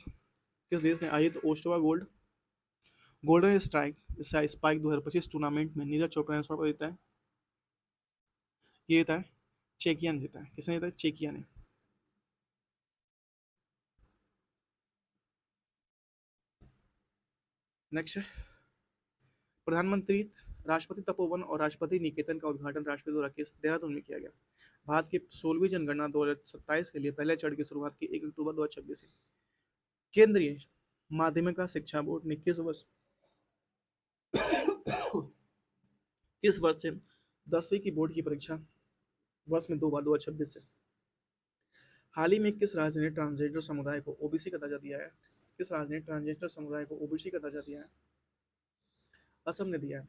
किस देश ने आयत ओस्टवा गोल्डन स्ट्राइक स्पाइक 2025 टूर्नामेंट में नीरज चोपड़ा ने स्वर्ण पदक जीता है? ये जीता है चेकिया ने जीता है। किसने जीता है? चेकिया ने। नेक्स्ट है, प्रधानमंत्री राष्ट्रपति तपोवन और राष्ट्रपति निकेतन का उद्घाटन राष्ट्रपति द्वारा किस देहरादून में किया गया? भारत की 16वीं जनगणना 2027 के लिए पहले चरण की शुरुआत की 1 अक्टूबर 2026 से। केंद्रीय माध्यमिक शिक्षा बोर्ड ने किस वर्ष से 10वीं की बोर्ड की परीक्षा वर्ष में 2 बार 2026 से। हाल ही में किस राज्य ने ट्रांसजेंडर समुदाय को ओबीसी का दर्जा दिया है? किस राज्य ने ट्रांसजेंडर समुदाय को ओबीसी का दर्जा दिया है? असम ने दिया है।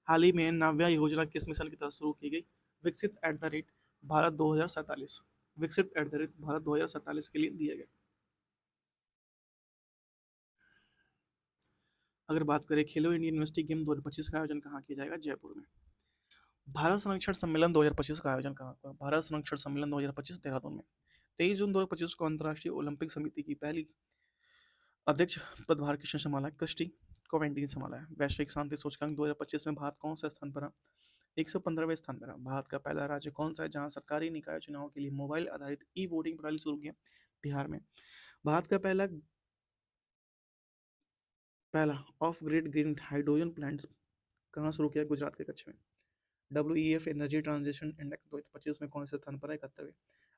हाल ही में नाव्या योजना किस मिशन की तहत शुरू की गई? विकसित एट द रेट भारत 2047। विकसित एट द रेट भारत 2047 के लिए दिया गया। अगर बात करें खेलो इंडिया यूनिवर्सिटी गेम 2025 का आयोजन कहाँ किया जाएगा? जयपुर में। भारत संरक्षण सम्मेलन 2025 का आयोजन कहाँ हुआ? भारत संरक्षण सम्मेलन 2025 देहरादून में। 23 जून 2025 को अंतर्राष्ट्रीय ओलंपिक समिति की पहली अध्यक्ष पदभार किसने संभाला? क्रिस्टी कोवेंटी ने संभाला है। वैश्विक शांति सूचकांक 2025 में भारत कौन सा स्थान पर? 115वें स्थान पर। भारत का पहला राज्य कौन सा है जहां सरकारी निकाय चुनाव के लिए मोबाइल आधारित ई वोटिंग प्रणाली शुरू की? बिहार में। भारत का पहला of grid green hydrogen plant कहाँ शुरू किया? गुजरात के कच्छ में। WEF एनर्जी ट्रांजिशन इंडेक्स 2025 में कौन से स्थान पर है? 71वें।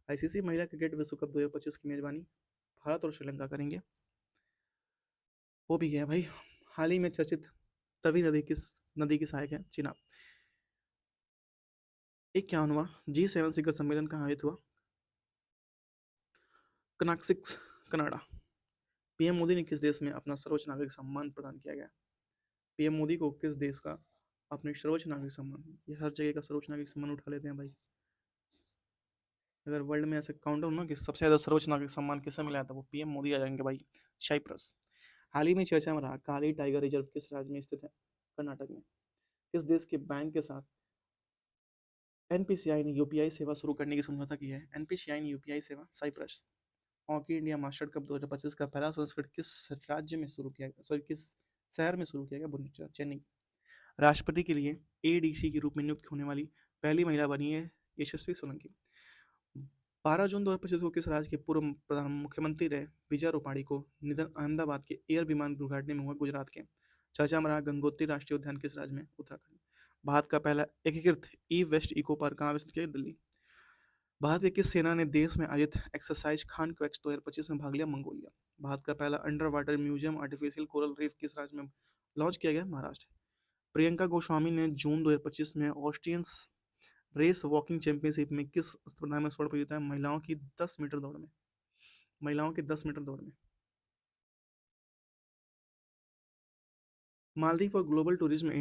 आईसीसी महिला क्रिकेट विश्व कप 2025 की मेजबानी भारत और श्रीलंका करेंगे। वो भी है भाई। हाल ही में चर्चित तवी नदी की सहायक है? चिनाब। 51वां G7 शिखर सम्मेलन कहाँ आयोजित हुआ? कनाक्सिक्स कनाडा। पीएम मोदी ने किस देश में अपना सर्वोच्च नागरिक सम्मान प्रदान किया गया? पीएम मोदी को किस देश का अपने सर्वोच्च नागरिक सम्मान, ये हर जगह का सर्वोच्च नागरिक सम्मान उठा लेते हैं भाई। अगर वर्ल्ड में ऐसे काउंट हो ना कि सबसे ज्यादा सर्वोच्च नागरिक सम्मान किसे मिला था, वो पीएम मोदी आ जाएंगे भाई। साइप्रस। हाल ही में चर्चा में रहा काली टाइगर रिजर्व किस राज्य में स्थित है? कर्नाटक में। किस देश के बैंक के साथ एनपीसीआई ने यूपीआई सेवा शुरू करने की समझौता की है? एनपीसीआई ने यूपीआई सेवा। Cyprus. Hockey India master cup 2025 का पहला संस्करण किस राज्य में शुरू किया गया, सॉरी किस शहर में शुरू किया गया? भुवनेश्वर, चेन्नई। राष्ट्रपति के लिए एडीसी के रूप में नियुक्त होने वाली पहली महिला बनी है यशस्वी सोलंकी। 12 जून 2025 को किस राज्य के पूर्व प्रधान मुख्यमंत्री रहे विजय रूपाणी को निधन अहमदाबाद के एयर विमान दुर्घटना में हुआ? गुजरात के। चर्चा में रहा गंगोत्री राष्ट्रीय उद्यान किस राज्य में? उत्तराखंड। भारत का पहला एकीकृत ई वेस्ट इको पार्क कहाँ विकसित किया? दिल्ली। भारत की किस सेना ने देश में आयोजित एक्सरसाइज खान क्वेक्स 2025 में भाग लिया? मंगोलिया। भारत का पहला under water museum artificial coral reef किस राज्य में लॉन्च किया गया? महाराष्ट्र। प्रियंका गोस्वामी ने जून 2025 में ऑस्ट्रियन रेस वॉकिंग चैंपियनशिप में किस स्पर्धा में स्वर्ण पदक जीता है? महिलाओं की 10 मीटर दौड़ में। महिलाओं की 10 मीटर दौड़ में। Maldives for global tourism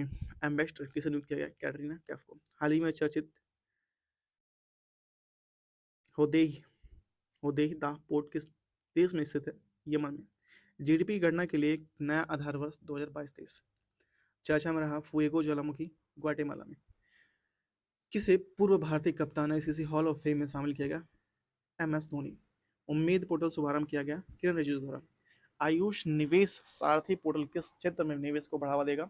ambassador किसे नियुक्त किया गया? कैटरीना कैफ को। हाल ही में चर्चित होदेही होदेही दा पोर्ट किस देश में स्थित है? यमन में। जीडीपी की गणना के लिए एक नया आधार वर्ष 2022-23 चर्चा में रहा फुएगो ज्वालामुखी ग्वाटेमाला में। किसे पूर्व भारतीय कप्तान आईसीसी हॉल ऑफ फेम में शामिल किया गया? M S Dhoni. Umeed portal शुभारंभ किया गया किरण रिजिजू द्वारा। आयुष निवेश सारथी पोर्टल किस क्षेत्र में निवेश को बढ़ावा देगा?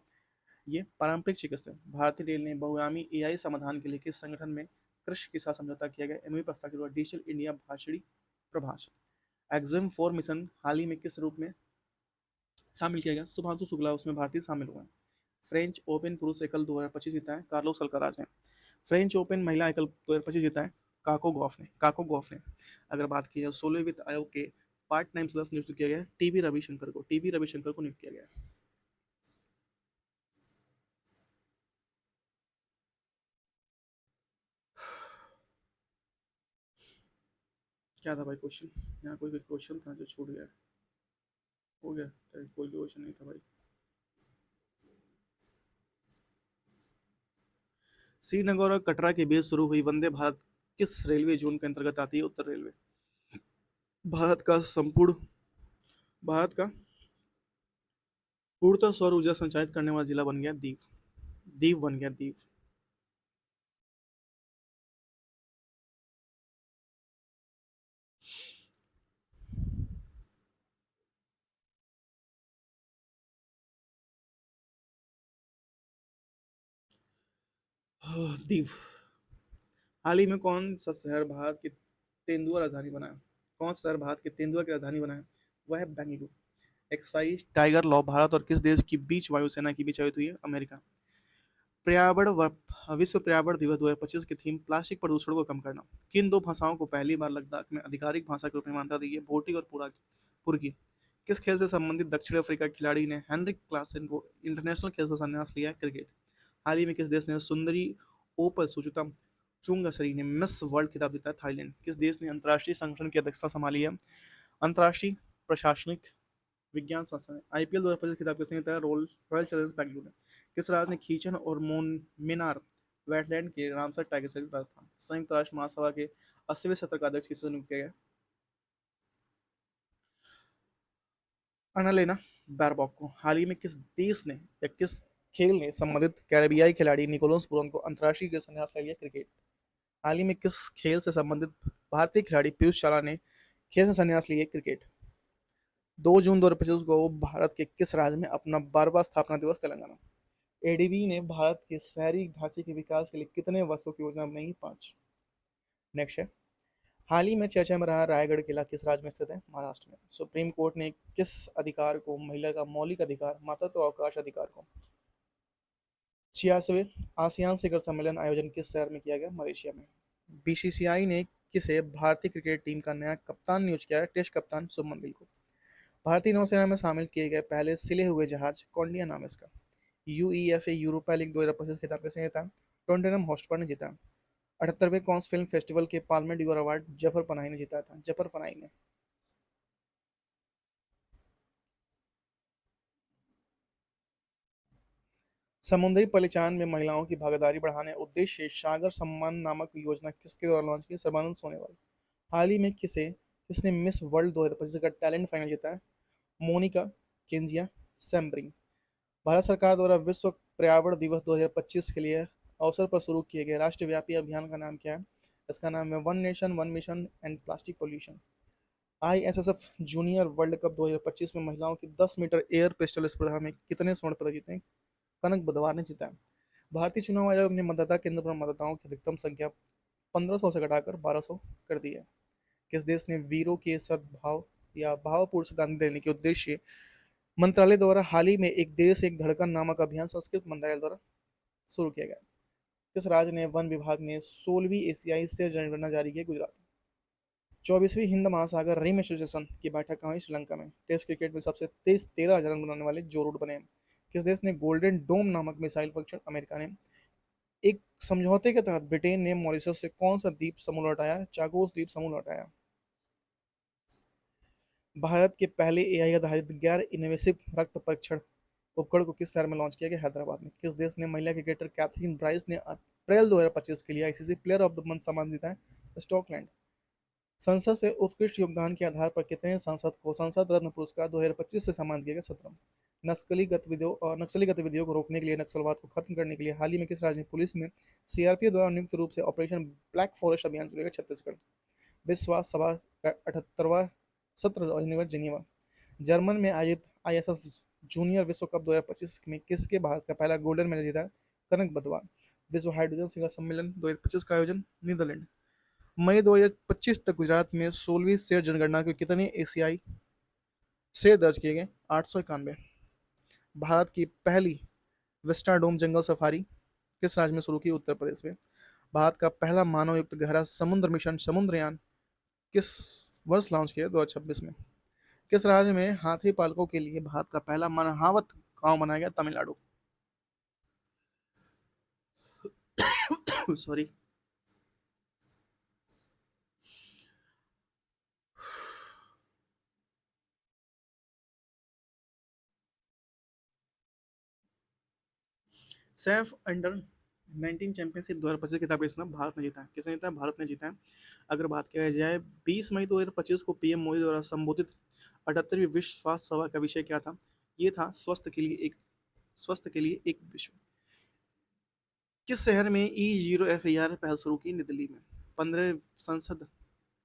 ये पारंपरिक चिकित्सा। भारतीय रेल ने बहुआयामी एआई समाधान के लिए किस संगठन में कृषि के साथ समझौता किया गया? एमओयू पर हस्ताक्षर हुआ digital India Bhashini Prabhash. एक्सम 4 mission हाल ही में किस रूप में शामिल किया गया? शुभांशु शुक्ला उसमें भारतीय शामिल हुए। फ्रेंच ओपन पुरुष एकल 2025 जीता है कार्लोस अल्काराज ने। फ्रेंच ओपन महिला एकल 2025 जीता है काको गॉफ ने। अगर बात की जाए 16वें वित्त आयोग के पार्ट टाइम सदस्य नियुक्त किया गया टीबी रविशंकर को नियुक्त किया गया। क्या था भाई क्वेश्चन? यहाँ कोई क्वेश्चन था जो छूट गया? हो गया? कोई क्वेश्चन नहीं था भाई। श्रीनगर और कटरा के बीच शुरू हुई वंदे भारत किस रेलवे जोन के अंतर्गत आती है? उत्तर रेलवे। भारत का संपूर्ण भारत का पूर्णतः सौर ऊर्जा संचालित करने वाला जिला बन गया दीव। दीव बन गया दीव। दीव। हाल ही में कौन सा शहर भारत की तेंदुआ राजधानी बना है? कौन सा शहर भारत के तेंदुआ की राजधानी बना है? वह है Bengaluru. Excise tiger law Bharat और किस देश की बीच वायुसेना की बीच आयोजित हुई है? अमेरिका। विश्व पर्यावरण दिवस 2025 की थीम प्लास्टिक प्रदूषण को कम करना। किन दो भाषाओं को पहली बार लद्दाख में आधिकारिक भाषा के रूप में मान्यता दी है? भोटी और पुरकी। किस खेल से संबंधित दक्षिण अफ्रीका के खिलाड़ी ने हेनरिक क्लासन को इंटरनेशनल खेल से संन्यास लिया है? क्रिकेट। हाल ही में किस देश ने सुंदरी ओपल सुचुतम चुंगसरी ने मिस वर्ल्ड खिताब जीता है? थाईलैंड। किस देश ने अंतर्राष्ट्रीय संगठन की अध्यक्षता संभाली है? अंतर्राष्ट्रीय प्रशासनिक विज्ञान संस्थान है। आईपीएल 2025 खिताब किसने जीता है? रॉयल चैलेंजर्स बेंगलुरु ने। किस राज्य ने खींचन और मेनार वेटलैंड के रामसर टाइगर रिजर्व राजस्थान। संयुक्त राष्ट्र महासभा के 80वें सत्र का अध्यक्ष किसे नियुक्त किया गया? अनालेना बैरबॉक को। हाल ही में किस देश ने या किस खेल ने संबंधित कैरेबियाई खिलाड़ी निकोलस पुरन को अंतर्राष्ट्रीय क्रिकेट संन्यास ले लिया? क्रिकेट। हाल ही में किस खेल से संबंधित भारतीय खिलाड़ी पीयूष चावला ने खेल से संन्यास लिए? क्रिकेट। 2 जून 2025 को भारत के किस राज्य में अपना 12वां स्थापना दिवस? तेलंगाना। एडीबी ने भारत के शहरी ढांचे के विकास के लिए कितने वर्षों की योजना बनाई? 5। नेक्स्ट है, हाल ही में चर्चा में रहा रायगढ़ किला किस राज्य में स्थित है? महाराष्ट्र में। सुप्रीम कोर्ट ने किस अधिकार को महिला का मौलिक अधिकार मातृत्व अवकाश अधिकार को 86वें आसियान शिखर सम्मेलन आयोजन किस शहर में किया गया? मलेशिया में। बीसीसीआई ने किसे भारतीय क्रिकेट टीम का नया कप्तान नियुक्त किया है? टेस्ट कप्तान शुभमन गिल को। भारतीय नौसेना में शामिल किए गए पहले सिले हुए जहाज कौंडिया नाम है इसका। यूईएफए यूरोपा लीग 2025 खिताब किसने जीता? टोंटेनम हॉटस्पर ने जीता। 78वें कॉन्स फिल्म फेस्टिवल के Palme Dior award Zafar Panahi ने जीता था। जफर पनाही ने। समुद्री परिचालन में महिलाओं की भागीदारी बढ़ाने उद्देश्य से सागर सम्मान नामक योजना किसके द्वारा लॉन्च की? सर्बानंद सोनेवाल। हाल ही में किसने मिस वर्ल्ड 2025 का टैलेंट फाइनल जीता है? मोनिका केंजिया सैम्ब्रिंग। भारत सरकार द्वारा विश्व पर्यावरण दिवस 2025 के लिए अवसर पर शुरू किए गए राष्ट्रव्यापी अभियान का नाम क्या है? इसका नाम है one nation one mission and plastic pollution. ISSF junior world cup 2025 में महिलाओं की 10 मीटर एयर पिस्टल स्पर्धा में कितने स्वर्ण पदक जीते? कनक बुधवार ने जीता। भारतीय चुनाव आयोग ने मतदाता केंद्र पर मतदाताओं की अधिकतम संख्या 1500 से घटाकर 1200 कर दी है। किस देश ने वीरों के सद्भाव या भावपूर्ण श्रद्धांजलि देने के उद्देश्य मंत्रालय द्वारा हाल ही में एक देश एक धड़कन नामक अभियान संस्कृत मंत्रालय द्वारा शुरू किया गया? किस राज्य ने वन विभाग ने 16वीं एशियाई शेर जनगणना जारी की? गुजरात। 24वीं हिंद महासागर रिम एसोसिएशन की बैठक कहाँ हुई? श्रीलंका में। टेस्ट क्रिकेट में सबसे तेज 13,000 रन बनाने वाले जो रूट बने। किस देश ने गोल्डन डोम नामक मिसाइल परीक्षण? अमेरिका ने। एक समझौते के तहत ब्रिटेन ने मॉरिशस से कौन सा द्वीप समूह लौटाया? चागोस द्वीप समूह लौटाया। भारत के पहले एआई आधारित गैर इनवेसिव रक्त परीक्षण उपकरण को किस शहर में लॉन्च किया गया? हैदराबाद में। किस देश ने महिला क्रिकेटर कैथरीन ब्राइस ने अप्रैल 2025 के लिए ICC player of the month सम्मान जीता है? स्कॉटलैंड। संसद से उत्कृष्ट योगदान के आधार पर कितने सांसद को संसद रत्न पुरस्कार 2025 से सम्मानित किया गया? 17। नक्सली गतिविधियों को रोकने के लिए, नक्सलवाद को खत्म करने के लिए हाल ही में किस राज्य में पुलिस में सीआरपीएफ द्वारा संयुक्त रूप से ऑपरेशन ब्लैक फॉरेस्ट अभियान चलाया गया? छत्तीसगढ़। विश्व स्वास्थ्य सभा का 78वां सत्र जिनेवा, जर्मन में आयोजित आईएसएस जूनियर विश्व कप 2025 में किसके भारत का पहला गोल्डन मेडल जीता? कनक बदवान। विश्व हाइड्रोजन शिखर सम्मेलन 2025 का आयोजन नीदरलैंड। मई 2025 तक गुजरात में 16वीं शेर जनगणना के कितने एशियाई शेर दर्ज किए गए? 891। भारत की पहली विस्टाडोम जंगल सफारी किस राज्य में शुरू की? उत्तर प्रदेश में। भारत का पहला मानव युक्त गहरा समुद्र मिशन समुद्रयान किस वर्ष लॉन्च किया? 2026 में। किस राज्य में हाथी पालकों के लिए भारत का पहला मनहावत गांव बनाया गया? Tamil Nadu. Sorry. Saif under 19 championship 2025 खिताब किसने? भारत ने जीता है। किसने जीता है? भारत ने जीता है। अगर बात किया जाए 20 मई 2025 को पीएम मोदी द्वारा संबोधित 78वीं विश्व स्वास्थ्य सभा का विषय क्या था? ये था स्वस्थ के लिए एक विश्व। किस शहर में E0FAR पहल शुरू की? नई दिल्ली में। 15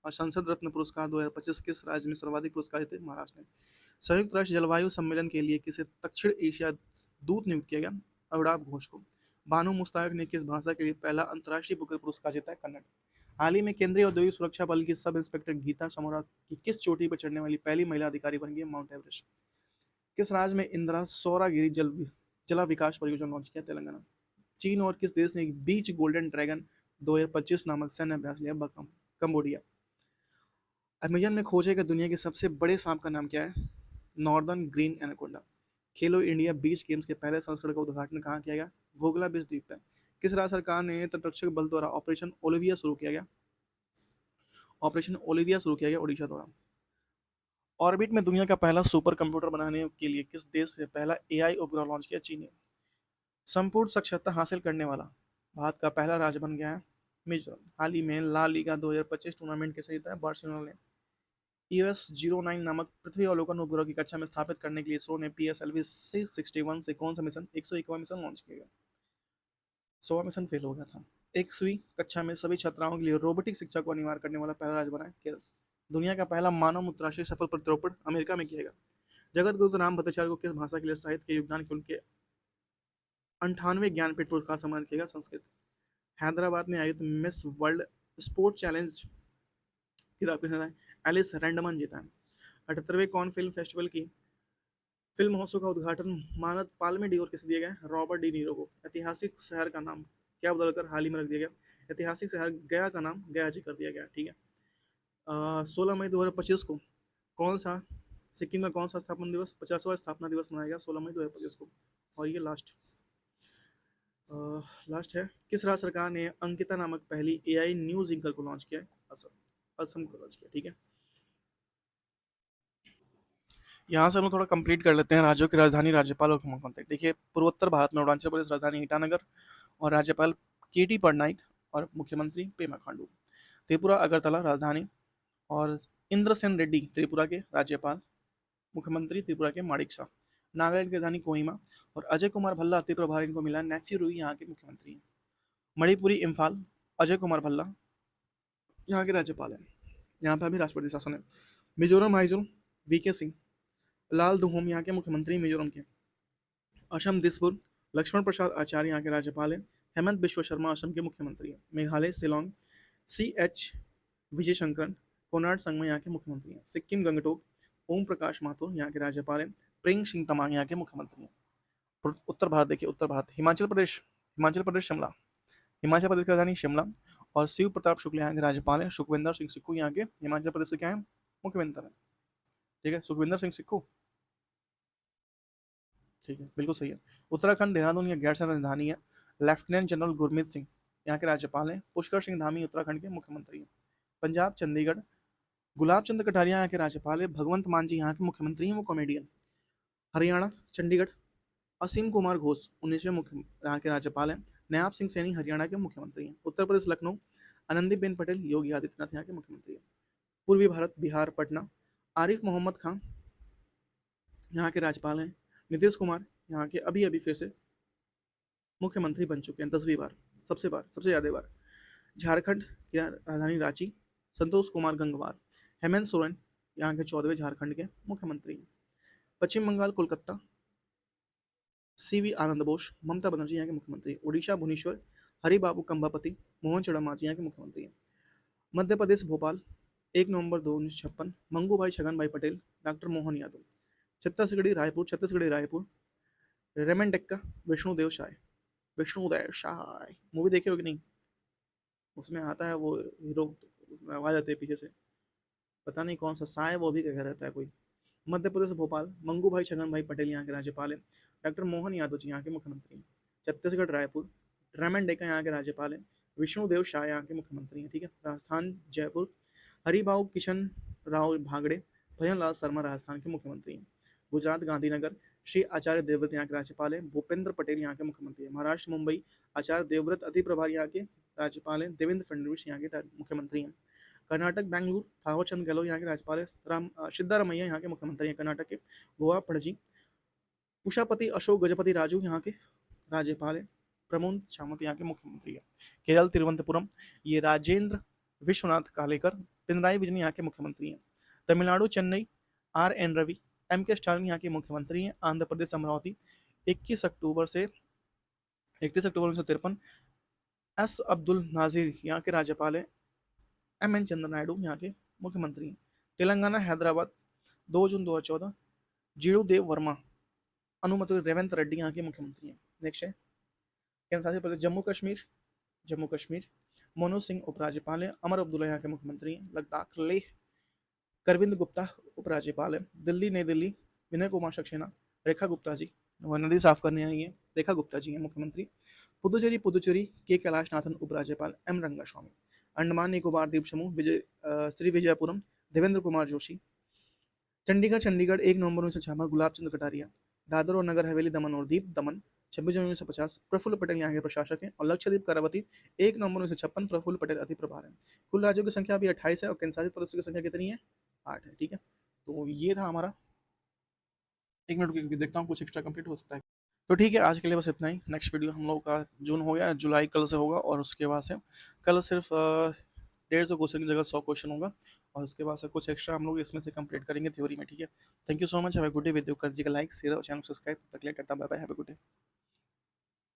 संसद रत्न पुरस्कार 2025 किस राज्य में सर्वाधिक पुरस्कार थे? महाराष्ट्र में। संयुक्त राष्ट्र जलवायु सम्मेलन के लिए किसे दक्षिण एशिया दूत नियुक्त किया गया? अमिताभ घोष को। बानू मुश्ताक ने किस भाषा के लिए पहला अंतर्राष्ट्रीय बुकर पुरस्कार जीता है? कन्नड़। हाल ही में केंद्रीय औद्योगिक सुरक्षा बल की सब इंस्पेक्टर गीता समोरा की किस चोटी पर चढ़ने वाली पहली महिला अधिकारी बन गई? Mount Everest. किस राज्य में इंदिरा सौरागिरी जला विकास परियोजना लॉन्च किया? तेलंगाना। चीन और किस देश ने बीच गोल्डन ड्रैगन 2025 नामक सैन्य अभ्यास लिया? कंबोडिया। अमेजन में खोजे गए दुनिया के सबसे बड़े सांप का नाम क्या है? Northern green anaconda. खेलो इंडिया बीच गेम्स के पहले संस्करण का उद्घाटन कहाँ किया गया? घोगला बीच द्वीप पर। किस राज्य सरकार ने तटरक्षक बल द्वारा ऑपरेशन ओलिविया शुरू किया गया? उड़ीसा द्वारा। ऑर्बिट में दुनिया का पहला सुपर कंप्यूटर बनाने के लिए किस देश से पहला एआई उपग्रह लॉन्च किया? चीन ने। संपूर्ण साक्षरता हासिल करने वाला भारत का पहला राज्य बन गया है मिजोरम। हाल ही में ला लीगा 2025 टूर्नामेंट कैसे जीता है? बार्सिलोना ने। EOS-09 नामक पृथ्वी अवलोकन उपग्रह की कक्षा में स्थापित करने के लिए इसरो ने PSLV C61 से कौन सा मिशन 101वां मिशन लॉन्च किया गया? 100वां मिशन फेल हो गया था। 1वीं कक्षा में सभी छात्राओं के लिए रोबोटिक शिक्षा को अनिवार्य करने वाला पहला राज्य बना है केरल। दुनिया का पहला मानव मूत्राशय सफल प्रत्यारोपण अमेरिका में किया गया। जगत गुरु राम भट्टाचार्य को किस भाषा के लिए साहित्य के योगदान के उनके 98वें ज्ञानपीठ पुरस्कार सम्मानित किया गया? संस्कृत। हैदराबाद में आयोजित मिस वर्ल्ड स्पोर्ट चैलेंज खिताब किसने जीता है? एलिस रैंडमन जीता है। 78वें कॉन फिल्म फेस्टिवल की फिल्म महोत्सव का उद्घाटन मानद पाल्मे डियोर किसे दिया गया? रॉबर्ट डी नीरो को। ऐतिहासिक शहर का नाम क्या बदलकर हाल ही में रख दिया गया? ऐतिहासिक शहर गया का नाम गया जी कर दिया गया। ठीक है। 16 मई 2025 को कौन सा सिक्किम में कौन सा स्थापना दिवस 50वां स्थापना दिवस मनाया गया? 16 मई 2025 को। और ये लास्ट है। किस राज्य सरकार ने अंकिता नामक पहली एआई न्यूज एंकर को लॉन्च किया है? असम को लॉन्च किया। ठीक है। यहाँ से हम लोग थोड़ा कंप्लीट कर लेते हैं राज्यों की राजधानी, राज्यपाल और मुख्यमंत्री। देखिए, पूर्वोत्तर भारत में अरुणाचल प्रदेश राजधानी ईटानगर और राज्यपाल केटी पटनायक और मुख्यमंत्री पेमा खांडू। त्रिपुरा अगरतला राजधानी और इंद्रसेन रेड्डी त्रिपुरा के राज्यपाल, मुख्यमंत्री त्रिपुरा के माणिक शाह। नागालैंड की राजधानी कोहिमा और अजय कुमार भल्ला त्रिपुरा प्रभारी इनको मिला। नेफ्यू रुई यहाँ के मुख्यमंत्री हैं। मणिपुरी इम्फाल अजय कुमार भल्ला यहाँ के राज्यपाल हैं। यहाँ पर अभी राष्ट्रपति शासन है। मिजोरम हाइजोल वीके सिंह। लाल दुहोम यहाँ के मुख्यमंत्री मिजोरम के। असम दिसपुर लक्ष्मण प्रसाद आचार्य यहाँ के राज्यपाल हैं। हेमंत बिश्व शर्मा असम के मुख्यमंत्री हैं। मेघालय शिलोंग CH विजय शंकरन कोनार्ड संगमा यहाँ के मुख्यमंत्री हैं। सिक्किम गंगटोक ओम प्रकाश माथुर यहाँ के राज्यपाल हैं। प्रिंग सिंह तमांग यहाँ के मुख्यमंत्री हैं। उत्तर भारत देखिए, उत्तर भारत हिमाचल प्रदेश शिमला, हिमाचल प्रदेश की राजधानी शिमला और शिव प्रताप शुक्ल यहाँ के राज्यपाल हैं। सुखविंदर सिंह सिक्कू यहाँ के हिमाचल प्रदेश से क्या है? मुख्यमंत्री हैं। ठीक है, सुखविंदर सिंह सिक्कू। ठीक है, बिल्कुल सही है। उत्तराखंड देहरादून या गैरसैंण राजधानी है। लेफ्टिनेंट जनरल गुरमीत सिंह यहाँ के राज्यपाल हैं। पुष्कर सिंह धामी उत्तराखंड के मुख्यमंत्री हैं। पंजाब चंडीगढ़ गुलाब चंद कटारिया यहाँ के राज्यपाल है। भगवंत मान जी यहाँ के मुख्यमंत्री हैं, वो कॉमेडियन। हरियाणा चंडीगढ़ असीम कुमार घोष 19वें मुख्य यहाँ के राज्यपाल हैं। नयाब सिंह सैनी हरियाणा के मुख्यमंत्री हैं। उत्तर प्रदेश लखनऊ आनंदीबेन पटेल योगी आदित्यनाथ यहाँ के मुख्यमंत्री हैं। पूर्वी भारत बिहार पटना। आरिफ मोहम्मद खान यहाँ के राज्यपाल हैं। नीतीश कुमार यहाँ के अभी अभी फिर से मुख्यमंत्री बन चुके हैं 10वीं बार, सबसे ज़्यादा बार। झारखंड की राजधानी रांची, संतोष कुमार गंगवार। हेमंत सोरेन यहाँ के 14वें झारखंड के मुख्यमंत्री हैं। पश्चिम बंगाल कोलकाता, सीवी आनंद बोस। ममता बनर्जी यहाँ के मुख्यमंत्री। उड़ीसा भुवनेश्वर, हरिबाबू कंभापति, मोहन चरण मांझी यहाँ के मुख्यमंत्री हैं। मध्य प्रदेश भोपाल, 1 नवंबर 1956, मंगू भाई छगन भाई पटेल, डॉक्टर मोहन यादव। छत्तीसगढ़ी रायपुर, रेमन डेक्का, विष्णुदेव शाह। मूवी देखे हो कि नहीं? उसमें आता है वो हीरो, उसमें आवाज आती है पीछे से, पता नहीं कौन सा सा है, वो भी कह रहता है कोई। मध्य प्रदेश भोपाल, मंगू भाई छगन भाई पटेल यहाँ के राज्यपाल हैं। डॉक्टर मोहन यादव जी यहाँ के मुख्यमंत्री हैं। छत्तीसगढ़ रायपुर, रेमन डेक्का यहाँ के राज्यपाल हैं। विष्णुदेव शाह यहाँ के मुख्यमंत्री हैं। ठीक है। राजस्थान जयपुर, हरिभाऊ किशन राव भागड़े, भजन लाल शर्मा राजस्थान के मुख्यमंत्री हैं। गुजरात गांधीनगर, श्री आचार्य देवव्रत यहाँ के राज्यपाल हैं। भूपेंद्र पटेल यहाँ के मुख्यमंत्री हैं। महाराष्ट्र मुंबई, आचार्य देवव्रत अति प्रभारी यहाँ के राज्यपाल हैं। देवेंद्र फडणवीस यहाँ के मुख्यमंत्री हैं। कर्नाटक बेंगलुरु, थावरचंद गहलोत यहाँ के राज्यपाल है। सिद्धारमैया यहाँ के मुख्यमंत्री हैं कर्नाटक के। गोवा पणजी, उषापति अशोक गजपति राजू यहाँ के राज्यपाल है। प्रमोद सावंत यहाँ के मुख्यमंत्री है। केरल तिरुवनंतपुरम, ये राजेंद्र विश्वनाथ कालेकर, पिनराई विजयन यहाँ के मुख्यमंत्री हैं। तमिलनाडु चेन्नई, RN रवि, MK स्टालिन यहाँ के मुख्यमंत्री हैं। आंध्र प्रदेश अमरावती, 21 अक्टूबर से 31 अक्टूबर 1953, S अब्दुल नाजिर यहाँ के राज्यपाल हैं। MN चंद्र नायडू यहाँ के मुख्यमंत्री हैं। तेलंगाना हैदराबाद, 2 जून 2014, जीणु देव वर्मा, अनुमति रेवंत रेड्डी यहाँ के मुख्यमंत्री हैं। नेक्स्ट है केंद्र शासित प्रदेश जम्मू कश्मीर, मनोज सिंह उपराज्यपाल हैं। अमर अब्दुल्ला यहाँ के मुख्यमंत्री हैं। लद्दाख लेह, करविंद गुप्ता उपराज्यपाल है। दिल्ली नई दिल्ली, विनय कुमार सक्सेना, रेखा गुप्ता जी, वह नदी साफ करने आई है, रेखा गुप्ता जी हैं मुख्यमंत्री। पुदुचेरी के कैलाशनाथन उपराज्यपाल, M रंगास्वामी। अंडमान निकोबार द्वीप समूह, श्री विजयपुरम, देवेंद्र कुमार जोशी। चंडीगढ़ 1 नवंबर 1956, गुलाब चंद कटारिया। दादर और नगर हवेली दमन और दीप, दमन, 26 जनवरी 1950, प्रफुल्ल पटेल यहाँ के प्रशासक हैं। और लक्षद्वीप करावती, 1 नवंबर 1956, प्रफुल्ल पटेल अति प्रभार है। कुल राज्यों की संख्या अभी 28 है और केंद्र शासित प्रदेशों की संख्या कितनी है? 8 है। ठीक है। तो ये था हमारा, 1 मिनट की देखता हूँ कुछ एक्स्ट्रा कंप्लीट हो सकता है। तो ठीक है, आज के लिए बस इतना ही। नेक्स्ट वीडियो हम लोग का जून हो गया, जुलाई कल से होगा, और उसके बाद से कल सिर्फ 150 क्वेश्चन की जगह 100 क्वेश्चन होगा, और उसके बाद से कुछ एक्स्ट्रा हम लोग इसमें से कंप्लीट करेंगे थ्योरी में। ठीक है। Thank you so much. Have a good day. Video कर दीजिएगा लाइक, शेयर और चैनल सब्सक्राइब। तक के लिए tata bye bye, have a good day.